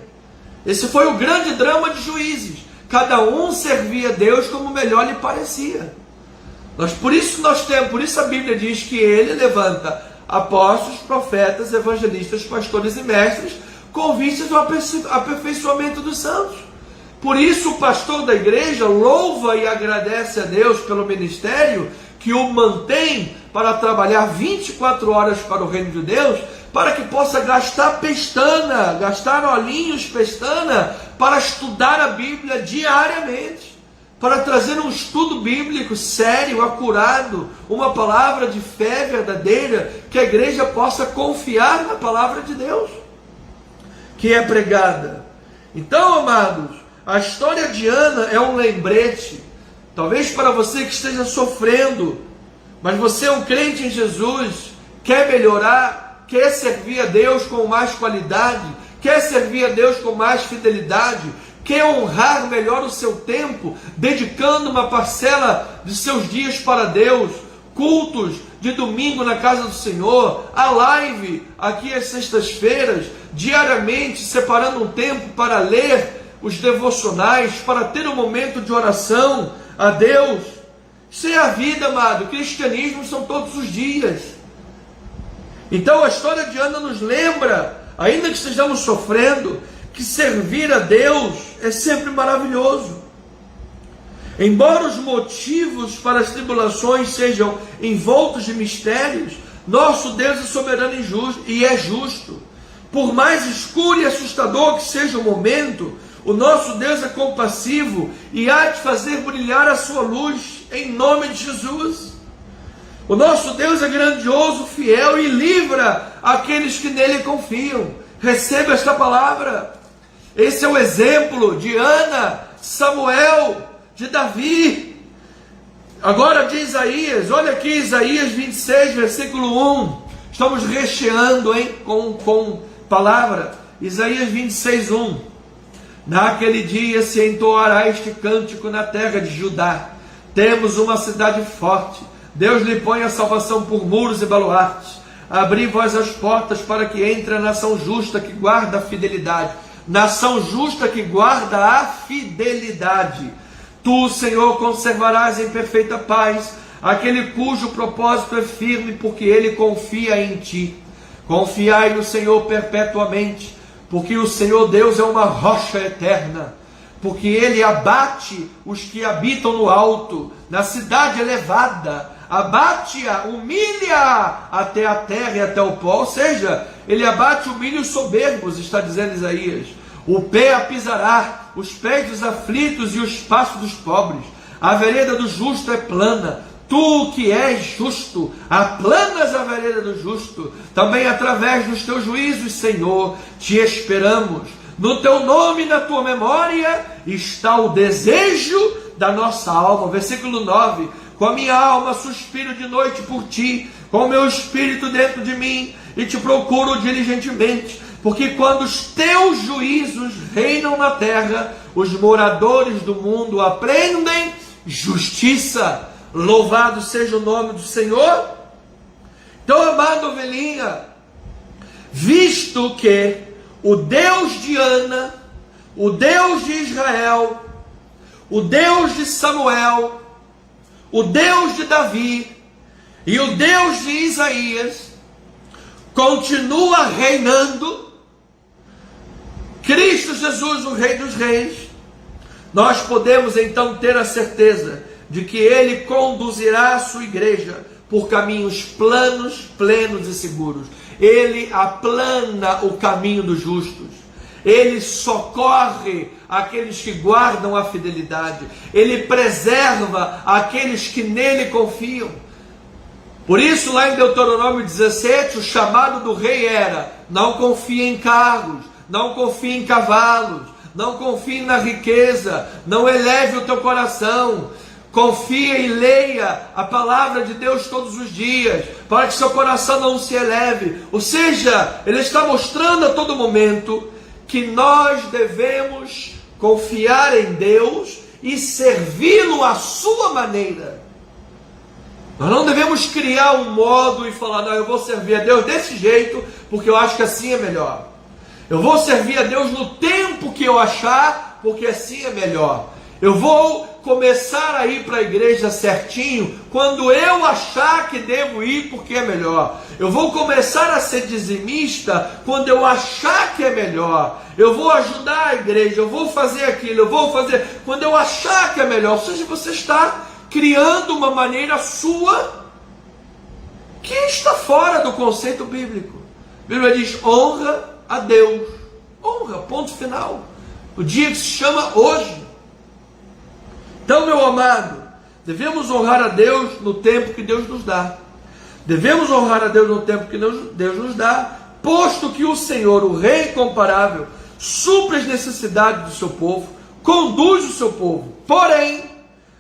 Esse foi o grande drama de Juízes. Cada um servia a Deus como melhor lhe parecia. Por isso a Bíblia diz que Ele levanta apóstolos, profetas, evangelistas, pastores e mestres, com vistas ao aperfeiçoamento dos santos. Por isso o pastor da igreja louva e agradece a Deus pelo ministério que o mantém para trabalhar 24 horas para o reino de Deus, para que possa gastar olhinhos pestana, para estudar a Bíblia diariamente, para trazer um estudo bíblico sério, acurado, uma palavra de fé verdadeira, que a igreja possa confiar na palavra de Deus que é pregada. Então, amados, a história de Ana é um lembrete, talvez para você que esteja sofrendo, mas você é um crente em Jesus, quer melhorar, quer servir a Deus com mais qualidade, quer servir a Deus com mais fidelidade, quer honrar melhor o seu tempo, dedicando uma parcela de seus dias para Deus, cultos de domingo na casa do Senhor, a live aqui às sextas-feiras, diariamente separando um tempo para ler os devocionais, para ter um momento de oração a Deus. Isso é a vida, amado. O cristianismo são todos os dias. Então a história de Ana nos lembra, ainda que estejamos sofrendo, que servir a Deus é sempre maravilhoso. Embora os motivos para as tribulações sejam envoltos de mistérios, nosso Deus é soberano e é justo. Por mais escuro e assustador que seja o momento, o nosso Deus é compassivo e há de fazer brilhar a sua luz em nome de Jesus. O nosso Deus é grandioso, fiel e livra aqueles que nele confiam. Receba esta palavra. Esse é o exemplo de Ana, Samuel, de Davi. Agora de Isaías, olha aqui Isaías 26, versículo 1. Estamos recheando, com palavra. Isaías 26, 1. Naquele dia se entoará este cântico na terra de Judá. Temos uma cidade forte. Deus lhe põe a salvação por muros e baluartes. Abri vós as portas para que entre a nação justa que guarda a fidelidade. Nação justa que guarda a fidelidade. Tu, Senhor, conservarás em perfeita paz aquele cujo propósito é firme, porque ele confia em ti. Confiai no Senhor perpetuamente, porque o Senhor Deus é uma rocha eterna. Porque ele abate os que habitam no alto, na cidade elevada, abate-a, humilha até a terra e até o pó. Ou seja, ele abate, humilha os soberbos, está dizendo Isaías. O pé a pisará, os pés dos aflitos e os passos dos pobres. A vereda do justo é plana. Tu que és justo, aplanas a vereda do justo. Também através dos teus juízos, Senhor, te esperamos. No teu nome e na tua memória está o desejo da nossa alma. Versículo 9. Com a minha alma suspiro de noite por ti, com o meu espírito dentro de mim, e te procuro diligentemente. Porque quando os teus juízos reinam na terra, os moradores do mundo aprendem justiça. Louvado seja o nome do Senhor. Então, amada ovelhinha, visto que o Deus de Ana, o Deus de Israel, o Deus de Samuel, o Deus de Davi e o Deus de Isaías continua reinando, Cristo Jesus, o Rei dos Reis, nós podemos então ter a certeza de que Ele conduzirá a sua igreja por caminhos planos, plenos e seguros. Ele aplana o caminho dos justos. Ele socorre aqueles que guardam a fidelidade. Ele preserva aqueles que nele confiam. Por isso, lá em Deuteronômio 17, o chamado do rei era: não confie em carros, não confie em cavalos, não confie na riqueza, não eleve o teu coração. Confia e leia a palavra de Deus todos os dias, para que seu coração não se eleve. Ou seja, ele está mostrando a todo momento que nós devemos confiar em Deus e servi-lo à sua maneira. Nós não devemos criar um modo e falar: não, eu vou servir a Deus desse jeito, porque eu acho que assim é melhor. Eu vou servir a Deus no tempo que eu achar, porque assim é melhor. Eu vou começar a ir para a igreja certinho quando eu achar que devo ir, porque é melhor. Eu vou começar a ser dizimista quando eu achar que é melhor. Eu vou ajudar a igreja, eu vou fazer aquilo, eu vou fazer quando eu achar que é melhor. Ou seja, você está criando uma maneira sua que está fora do conceito bíblico. A Bíblia diz: honra a Deus. Honra, ponto final. O dia que se chama hoje. Então, meu amado, devemos honrar a Deus no tempo que Deus nos dá. Devemos honrar a Deus no tempo que Deus nos dá, posto que o Senhor, o Rei incomparável, supre as necessidades do seu povo, conduz o seu povo. Porém,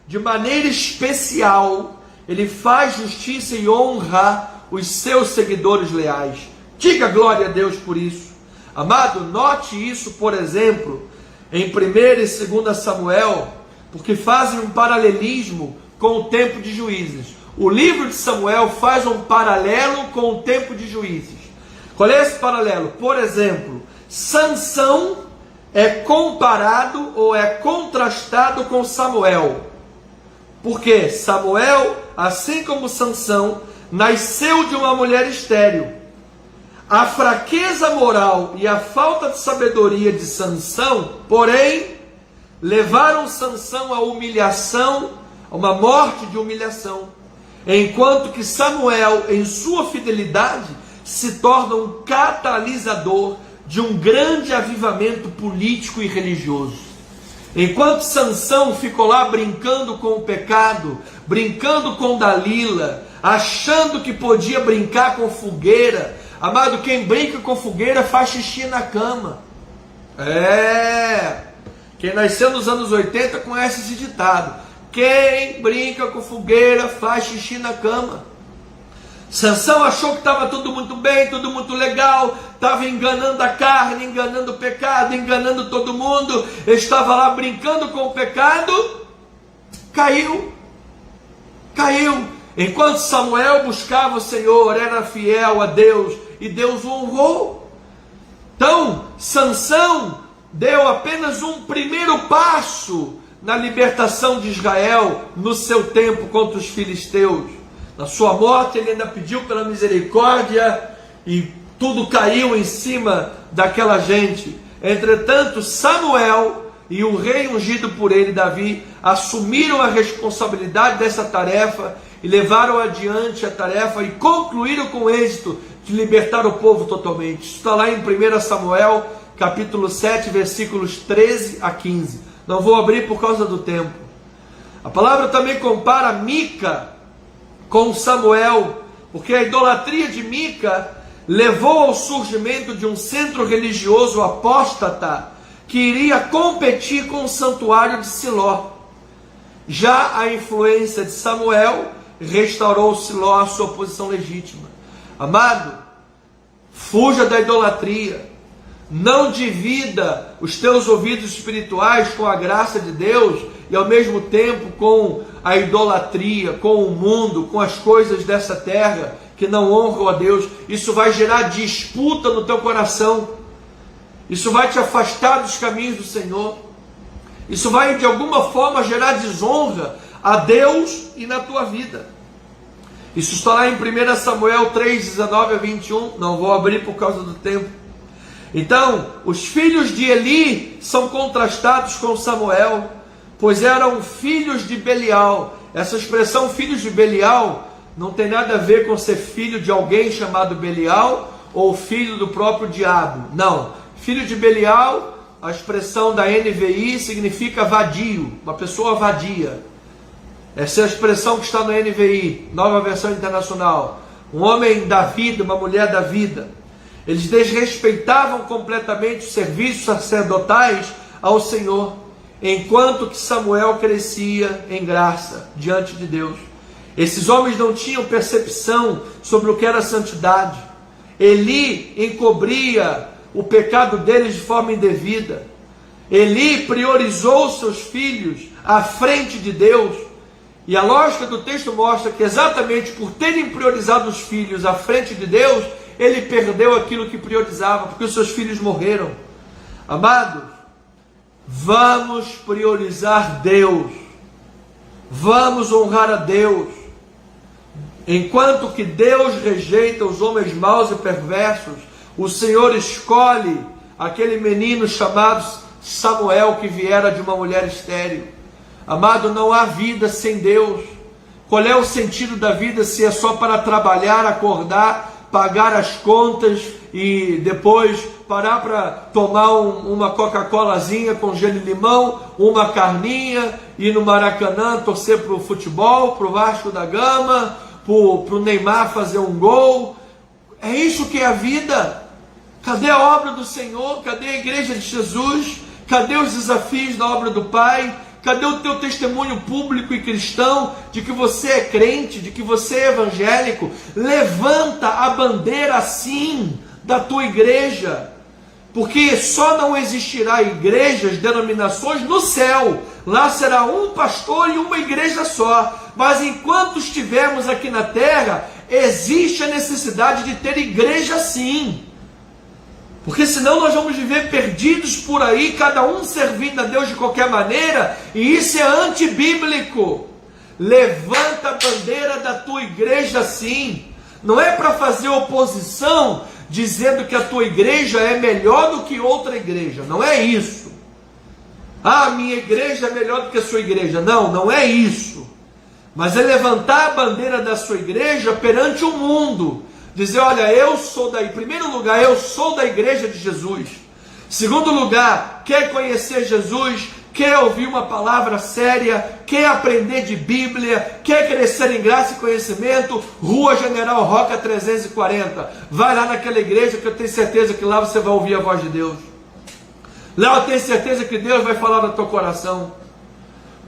de maneira especial, Ele faz justiça e honra os seus seguidores leais. Diga glória a Deus por isso. Amado, note isso, por exemplo, em 1 e 2 Samuel, porque fazem um paralelismo com o tempo de Juízes. O livro de Samuel faz um paralelo com o tempo de Juízes. Qual é esse paralelo? Por exemplo, Sansão é comparado ou é contrastado com Samuel. Porque Samuel, assim como Sansão, nasceu de uma mulher estéril. A fraqueza moral e a falta de sabedoria de Sansão, porém, levaram Sansão à humilhação, a uma morte de humilhação, enquanto que Samuel, em sua fidelidade, se torna um catalisador de um grande avivamento político e religioso. Enquanto Sansão ficou lá brincando com o pecado, brincando com Dalila, achando que podia brincar com fogueira. Amado, quem brinca com fogueira faz xixi na cama. Quem nasceu nos anos 80 conhece esse ditado. Quem brinca com fogueira faz xixi na cama. Sansão achou que estava tudo muito bem, tudo muito legal, estava enganando a carne, enganando o pecado, enganando todo mundo, estava lá brincando com o pecado, caiu. Enquanto Samuel buscava o Senhor, era fiel a Deus, e Deus o honrou. Então, Sansão deu apenas um primeiro passo na libertação de Israel no seu tempo contra os filisteus. Na sua morte ele ainda pediu pela misericórdia e tudo caiu em cima daquela gente. Entretanto, Samuel e o rei ungido por ele, Davi, assumiram a responsabilidade dessa tarefa e levaram adiante a tarefa e concluíram com êxito de libertar o povo totalmente. Isso está lá em 1 Samuel, capítulo 7, versículos 13 a 15. Não vou abrir por causa do tempo. A palavra também compara Mica com Samuel, porque a idolatria de Mica levou ao surgimento de um centro religioso apóstata que iria competir com o santuário de Siló. Já a influência de Samuel restaurou Siló à sua posição legítima. Amado, fuja da idolatria. Não divida os teus ouvidos espirituais com a graça de Deus e ao mesmo tempo com a idolatria, com o mundo, com as coisas dessa terra que não honram a Deus. Isso vai gerar disputa no teu coração. Isso vai te afastar dos caminhos do Senhor. Isso vai de alguma forma gerar desonra a Deus e na tua vida. Isso está lá em 1 Samuel 3, 19 a 21. Não vou abrir por causa do tempo. Então, os filhos de Eli são contrastados com Samuel, pois eram filhos de Belial. Essa expressão filhos de Belial não tem nada a ver com ser filho de alguém chamado Belial ou filho do próprio diabo. Não, filho de Belial, a expressão da NVI significa vadio, uma pessoa vadia. Essa é a expressão que está no NVI, Nova Versão Internacional. Um homem da vida, uma mulher da vida. Eles desrespeitavam completamente os serviços sacerdotais ao Senhor, enquanto que Samuel crescia em graça diante de Deus. Esses homens não tinham percepção sobre o que era santidade. Eli encobria o pecado deles de forma indevida. Eli priorizou seus filhos à frente de Deus. E a lógica do texto mostra que exatamente por terem priorizado os filhos à frente de Deus, ele perdeu aquilo que priorizava, porque os seus filhos morreram. Amados, vamos priorizar Deus. Vamos honrar a Deus. Enquanto que Deus rejeita os homens maus e perversos, o Senhor escolhe aquele menino chamado Samuel, que viera de uma mulher estéril. Amado, não há vida sem Deus. Qual é o sentido da vida se é só para trabalhar, acordar, pagar as contas e depois parar para tomar uma Coca-Colazinha com gelo e limão, uma carninha, ir no Maracanã torcer para o futebol, para o Vasco da Gama, para o Neymar fazer um gol? É isso que é a vida. Cadê a obra do Senhor? Cadê a igreja de Jesus? Cadê os desafios da obra do Pai? Cadê o teu testemunho público e cristão de que você é crente, de que você é evangélico? Levanta a bandeira sim da tua igreja, porque só não existirá igrejas, denominações no céu. Lá será um pastor e uma igreja só. Mas enquanto estivermos aqui na terra, existe a necessidade de ter igreja sim. Porque senão nós vamos viver perdidos por aí, cada um servindo a Deus de qualquer maneira, e isso é antibíblico. Levanta a bandeira da tua igreja sim. Não é para fazer oposição, dizendo que a tua igreja é melhor do que outra igreja. Não é isso. Ah, minha igreja é melhor do que a sua igreja. Não, não é isso. Mas é levantar a bandeira da sua igreja perante o mundo. Dizer, olha, eu sou da... Em primeiro lugar, eu sou da igreja de Jesus. Segundo lugar, quer conhecer Jesus, quer ouvir uma palavra séria, quer aprender de Bíblia, quer crescer em graça e conhecimento, Rua General Roca 340. Vai lá naquela igreja que eu tenho certeza que lá você vai ouvir a voz de Deus. Lá eu tenho certeza que Deus vai falar no teu coração.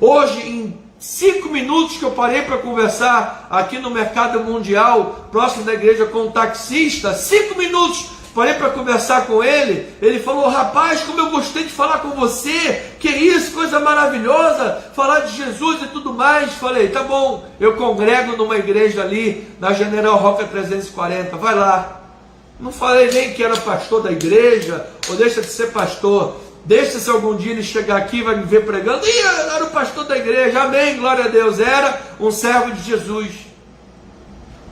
Hoje, em 5 minutos que eu parei para conversar aqui no Mercado Mundial, próximo da igreja, com um taxista, 5 minutos, parei para conversar com ele. Ele falou, rapaz, como eu gostei de falar com você, que isso, coisa maravilhosa, falar de Jesus e tudo mais. Falei, tá bom, eu congrego numa igreja ali, na General Roca 340, vai lá. Não falei nem que era pastor da igreja, ou deixa de ser pastor. Deixa se algum dia ele chegar aqui e vai me ver pregando. Ih, era o pastor da igreja, amém, glória a Deus. Era um servo de Jesus.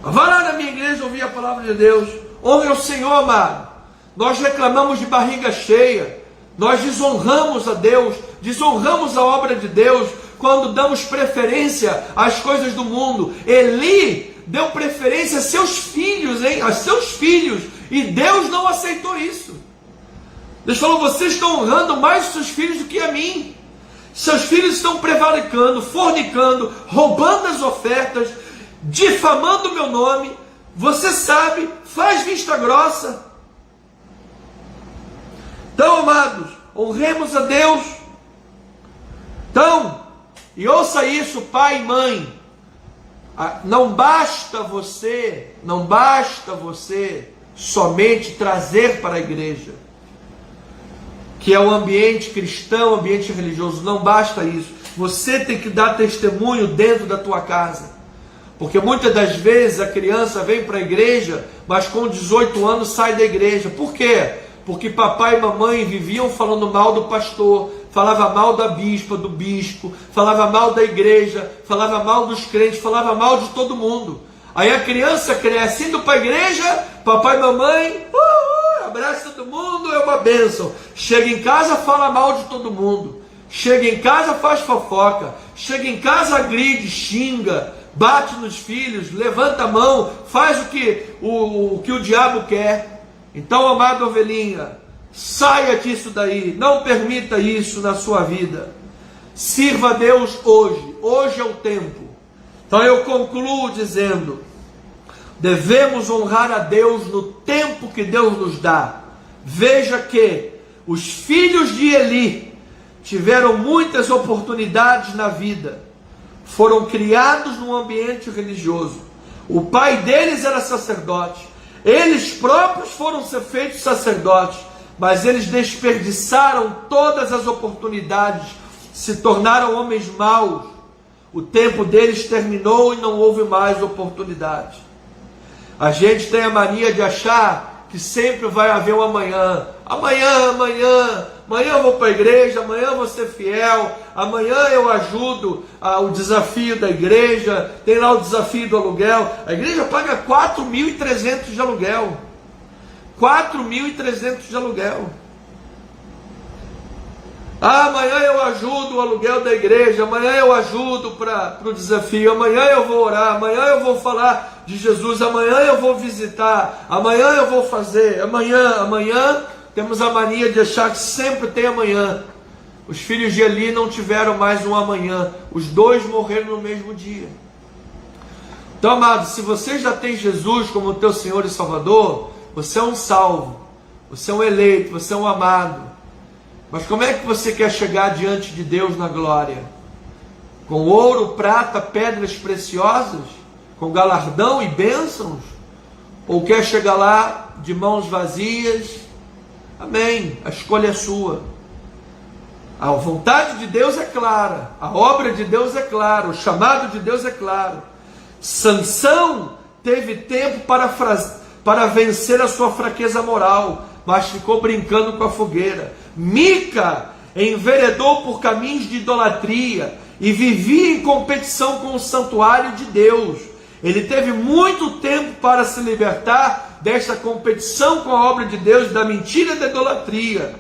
Vai lá na minha igreja ouvir a palavra de Deus. Honre ao Senhor, amado. Nós reclamamos de barriga cheia. Nós desonramos a Deus, desonramos a obra de Deus, quando damos preferência às coisas do mundo. Eli deu preferência a seus filhos, a seus filhos, e Deus não aceitou isso. Deus falou, vocês estão honrando mais os seus filhos do que a mim. Seus filhos estão prevaricando, fornicando, roubando as ofertas, difamando o meu nome. Você sabe, faz vista grossa. Então, amados, honremos a Deus. Então, e ouça isso, pai e mãe. Não basta você somente trazer para a igreja, que é o ambiente cristão, o ambiente religioso. Não basta isso. Você tem que dar testemunho dentro da tua casa. Porque muitas das vezes a criança vem para a igreja, mas com 18 anos sai da igreja. Por quê? Porque papai e mamãe viviam falando mal do pastor, falava mal da bispa, do bispo, falava mal da igreja, falava mal dos crentes, falava mal de todo mundo. Aí a criança cresce indo para a igreja, papai e mamãe, abraça todo mundo, é uma bênção. Chega em casa, fala mal de todo mundo. Chega em casa, faz fofoca. Chega em casa, agride, xinga, bate nos filhos, levanta a mão, faz o que o diabo quer. Então, amada ovelhinha, saia disso daí, não permita isso na sua vida. Sirva a Deus hoje, hoje é o tempo. Então eu concluo dizendo, devemos honrar a Deus no tempo que Deus nos dá. Veja que os filhos de Eli tiveram muitas oportunidades na vida, foram criados num ambiente religioso. O pai deles era sacerdote, eles próprios foram ser feitos sacerdotes, mas eles desperdiçaram todas as oportunidades, se tornaram homens maus. O tempo deles terminou e não houve mais oportunidade. A gente tem a mania de achar que sempre vai haver um amanhã. Amanhã eu vou para a igreja, amanhã eu vou ser fiel, amanhã eu ajudo o desafio da igreja, tem lá o desafio do aluguel. A igreja paga 4.300 de aluguel. 4.300 de aluguel. Amanhã eu ajudo o aluguel da igreja, amanhã eu ajudo para o desafio, amanhã eu vou orar, amanhã eu vou falar de Jesus, amanhã eu vou visitar, amanhã eu vou fazer, amanhã. Temos a mania de achar que sempre tem amanhã. Os filhos de Eli não tiveram mais um amanhã, os dois morreram no mesmo dia. Então, amados, se você já tem Jesus como teu Senhor e Salvador, você é um salvo, você é um eleito, você é um amado. Mas como é que você quer chegar diante de Deus na glória? Com ouro, prata, pedras preciosas? Com galardão e bênçãos? Ou quer chegar lá de mãos vazias? Amém, a escolha é sua. A vontade de Deus é clara, a obra de Deus é clara, o chamado de Deus é claro. Sansão teve tempo para vencer a sua fraqueza moral, mas ficou brincando com a fogueira. Mica enveredou por caminhos de idolatria e vivia em competição com o santuário de Deus. Ele teve muito tempo para se libertar desta competição com a obra de Deus, da mentira e da idolatria,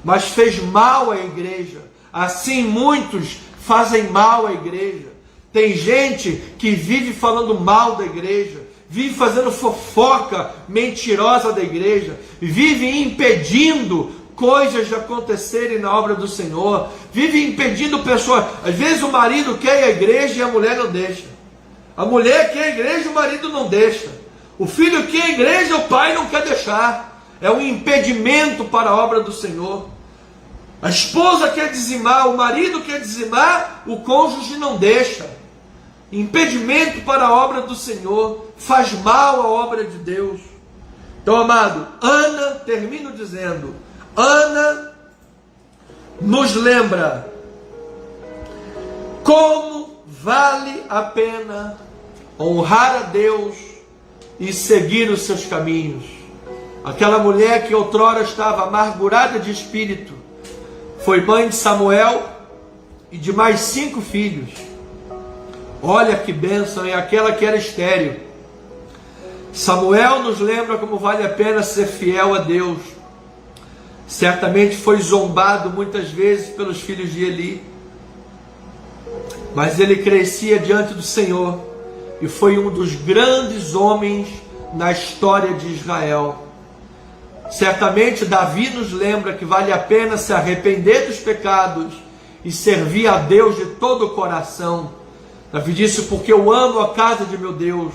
mas fez mal à igreja. Assim muitos fazem mal à igreja. Tem gente que vive falando mal da igreja, vive fazendo fofoca mentirosa da igreja, vive impedindo coisas de acontecerem na obra do Senhor, vive impedindo pessoas. Às vezes o marido quer a igreja e a mulher não deixa. A mulher quer a igreja e o marido não deixa. O filho quer a igreja e o pai não quer deixar. É um impedimento para a obra do Senhor. A esposa quer dizimar, o marido quer dizimar, o cônjuge não deixa. Impedimento para a obra do Senhor, faz mal à obra de Deus. Então, amado, Ana, termino dizendo, Ana nos lembra como vale a pena honrar a Deus e seguir os seus caminhos. Aquela mulher que outrora estava amargurada de espírito, foi mãe de Samuel e de mais 5 filhos. Olha que bênção, é aquela que era estéril. Samuel nos lembra como vale a pena ser fiel a Deus. Certamente foi zombado muitas vezes pelos filhos de Eli, mas ele crescia diante do Senhor e foi um dos grandes homens na história de Israel. Certamente Davi nos lembra que vale a pena se arrepender dos pecados e servir a Deus de todo o coração. Davi disse, porque eu amo a casa de meu Deus,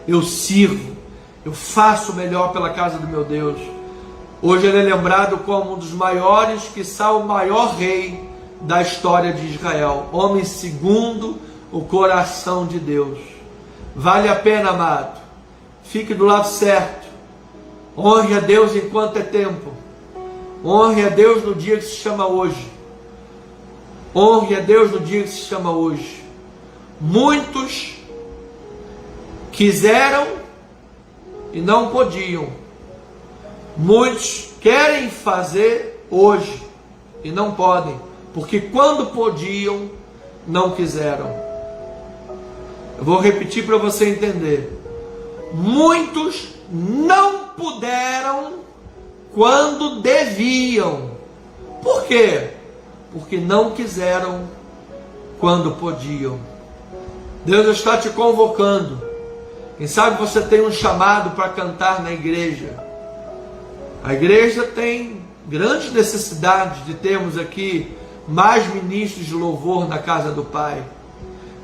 eu sirvo, eu faço o melhor pela casa do meu Deus. Hoje ele é lembrado como um dos maiores, quiçá o maior rei da história de Israel, homem segundo o coração de Deus. Vale a pena, amado, fique do lado certo, honre a Deus enquanto é tempo, honre a Deus no dia que se chama hoje, honre a Deus no dia que se chama hoje. Muitos quiseram e não podiam. Muitos querem fazer hoje e não podem, porque quando podiam, não quiseram. Eu vou repetir para você entender. Muitos não puderam quando deviam. Por quê? Porque não quiseram quando podiam. Deus está te convocando. Quem sabe você tem um chamado para cantar na igreja. A igreja tem grandes necessidades de termos aqui mais ministros de louvor na casa do Pai.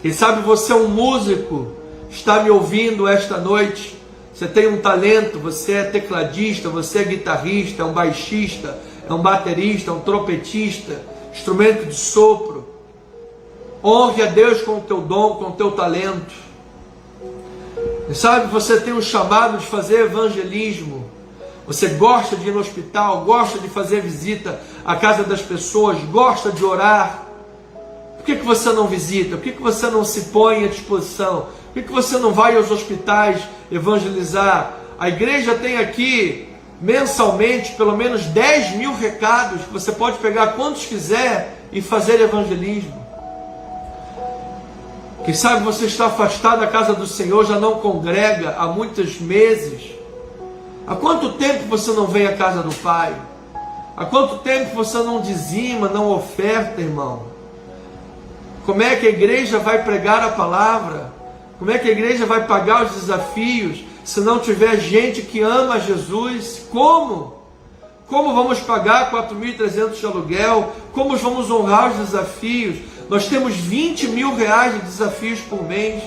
Quem sabe você é um músico, está me ouvindo esta noite. Você tem um talento, você é tecladista, você é guitarrista, é um baixista, é um baterista, é um trompetista, instrumento de sopro. Honre a Deus com o teu dom, com o teu talento. E sabe, você tem um chamado de fazer evangelismo. Você gosta de ir no hospital, gosta de fazer visita à casa das pessoas, gosta de orar. Por que você não visita? Por que você não se põe à disposição? Por que você não vai aos hospitais evangelizar? A igreja tem aqui, mensalmente, pelo menos 10 mil recados, que você pode pegar quantos quiser e fazer evangelismo. Quem sabe você está afastado da casa do Senhor, já não congrega há muitos meses. Há quanto tempo você não vem à casa do Pai? Há quanto tempo você não dizima, não oferta, irmão? Como é que a igreja vai pregar a palavra? Como é que a igreja vai pagar os desafios se não tiver gente que ama Jesus? Como? Como vamos pagar 4.300 de aluguel? Como vamos honrar os desafios? Nós temos 20 mil reais de desafios por mês.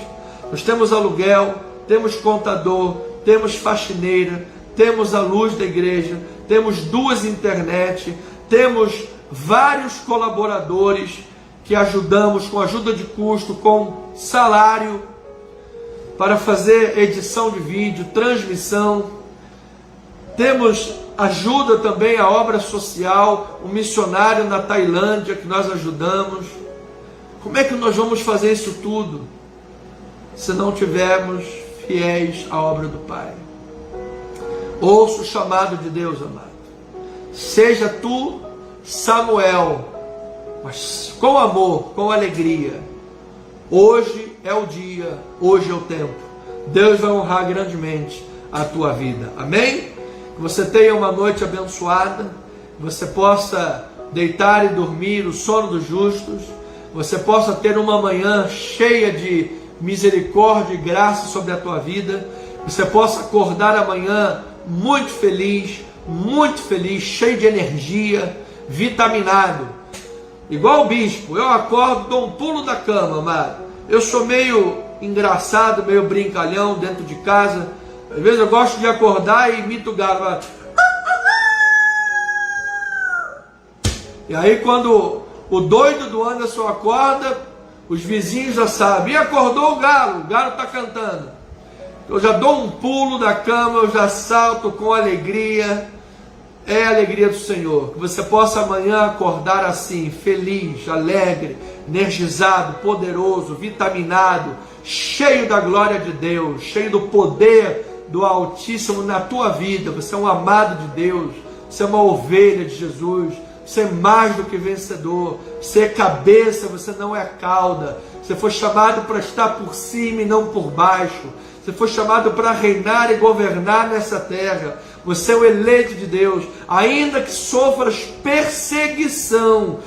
Nós temos aluguel, temos contador, temos faxineira, temos a luz da igreja, temos 2 internet, temos vários colaboradores que ajudamos com ajuda de custo, com salário, para fazer edição de vídeo, transmissão. Temos ajuda também à obra social, um missionário na Tailândia que nós ajudamos. Como é que nós vamos fazer isso tudo se não tivermos fiéis à obra do Pai? Ouça o chamado de Deus, amado. Seja tu Samuel, mas com amor, com alegria. Hoje é o dia, hoje é o tempo. Deus vai honrar grandemente a tua vida. Amém? Que você tenha uma noite abençoada, que você possa deitar e dormir, o sono dos justos. Você possa ter uma manhã cheia de misericórdia e graça sobre a tua vida. Você possa acordar amanhã muito feliz, cheio de energia, vitaminado. Igual o bispo, eu acordo, dou um pulo da cama, amado. Eu sou meio engraçado, meio brincalhão dentro de casa. Às vezes eu gosto de acordar e imito o galo. E aí quando o doido do Anderson acorda, os vizinhos já sabem. E acordou o galo está cantando. Eu já dou um pulo da cama, eu já salto com alegria. É a alegria do Senhor. Que você possa amanhã acordar assim, feliz, alegre, energizado, poderoso, vitaminado, cheio da glória de Deus, cheio do poder do Altíssimo na tua vida. Você é um amado de Deus, você é uma ovelha de Jesus, você é mais do que vencedor, você é cabeça, você não é cauda. Você foi chamado para estar por cima e não por baixo. Você foi chamado para reinar e governar nessa terra. Você é o eleito de Deus. Ainda que sofras perseguição,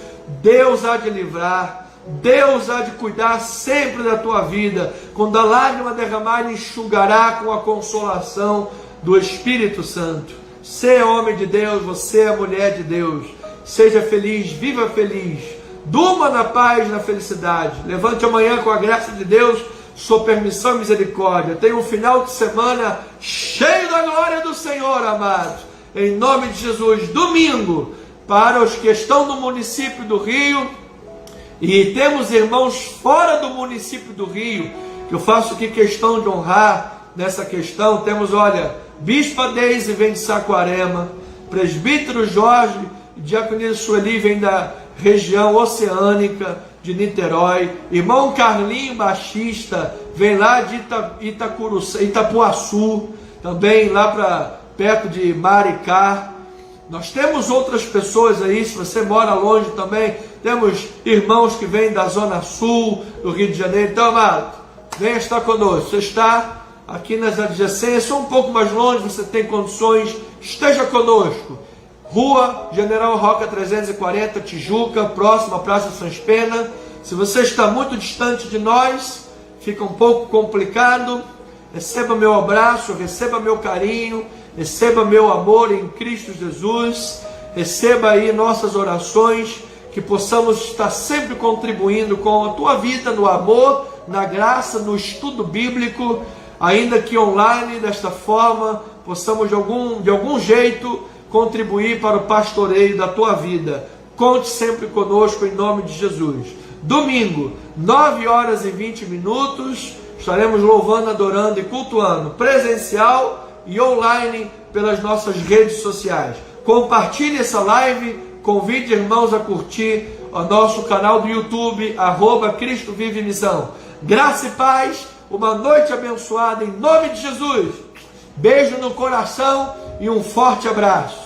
Deus há de livrar. Deus há de cuidar sempre da tua vida. Quando a lágrima derramar, Ele enxugará com a consolação do Espírito Santo. Você é homem de Deus, você é mulher de Deus. Seja feliz, viva feliz. Durma na paz, na felicidade. Levante amanhã com a graça de Deus, sua permissão e misericórdia. Tenha um final de semana cheio da glória do Senhor, amados. Em nome de Jesus. Domingo, para os que estão no município do Rio, e temos irmãos fora do município do Rio, que eu faço aqui questão de honrar nessa questão. Temos, olha, Bispa Deise vem de Saquarema, Presbítero Jorge e Diaconisa Sueli vem da região oceânica de Niterói. Irmão Carlinho Baixista vem lá de Itapuaçu, também lá para perto de Maricá. Nós temos outras pessoas aí, se você mora longe também, temos irmãos que vêm da Zona Sul, do Rio de Janeiro. Então, amado, venha estar conosco. Você está aqui nas adjacências, ou um pouco mais longe, você tem condições, esteja conosco. Rua General Roca 340, Tijuca, próximo à Praça Sans Pena. Se você está muito distante de nós, fica um pouco complicado. Receba meu abraço, receba meu carinho, receba meu amor em Cristo Jesus. Receba aí nossas orações, que possamos estar sempre contribuindo com a tua vida no amor, na graça, no estudo bíblico, ainda que online, desta forma, possamos de algum jeito contribuir para o pastoreio da tua vida. Conte sempre conosco em nome de Jesus. Domingo, 9 horas e 20 minutos, estaremos louvando, adorando e cultuando, presencial e online pelas nossas redes sociais. Compartilhe essa live, convide irmãos a curtir o nosso canal do YouTube, @Cristo Vive Missão. Graça e paz, uma noite abençoada em nome de Jesus. Beijo no coração e um forte abraço.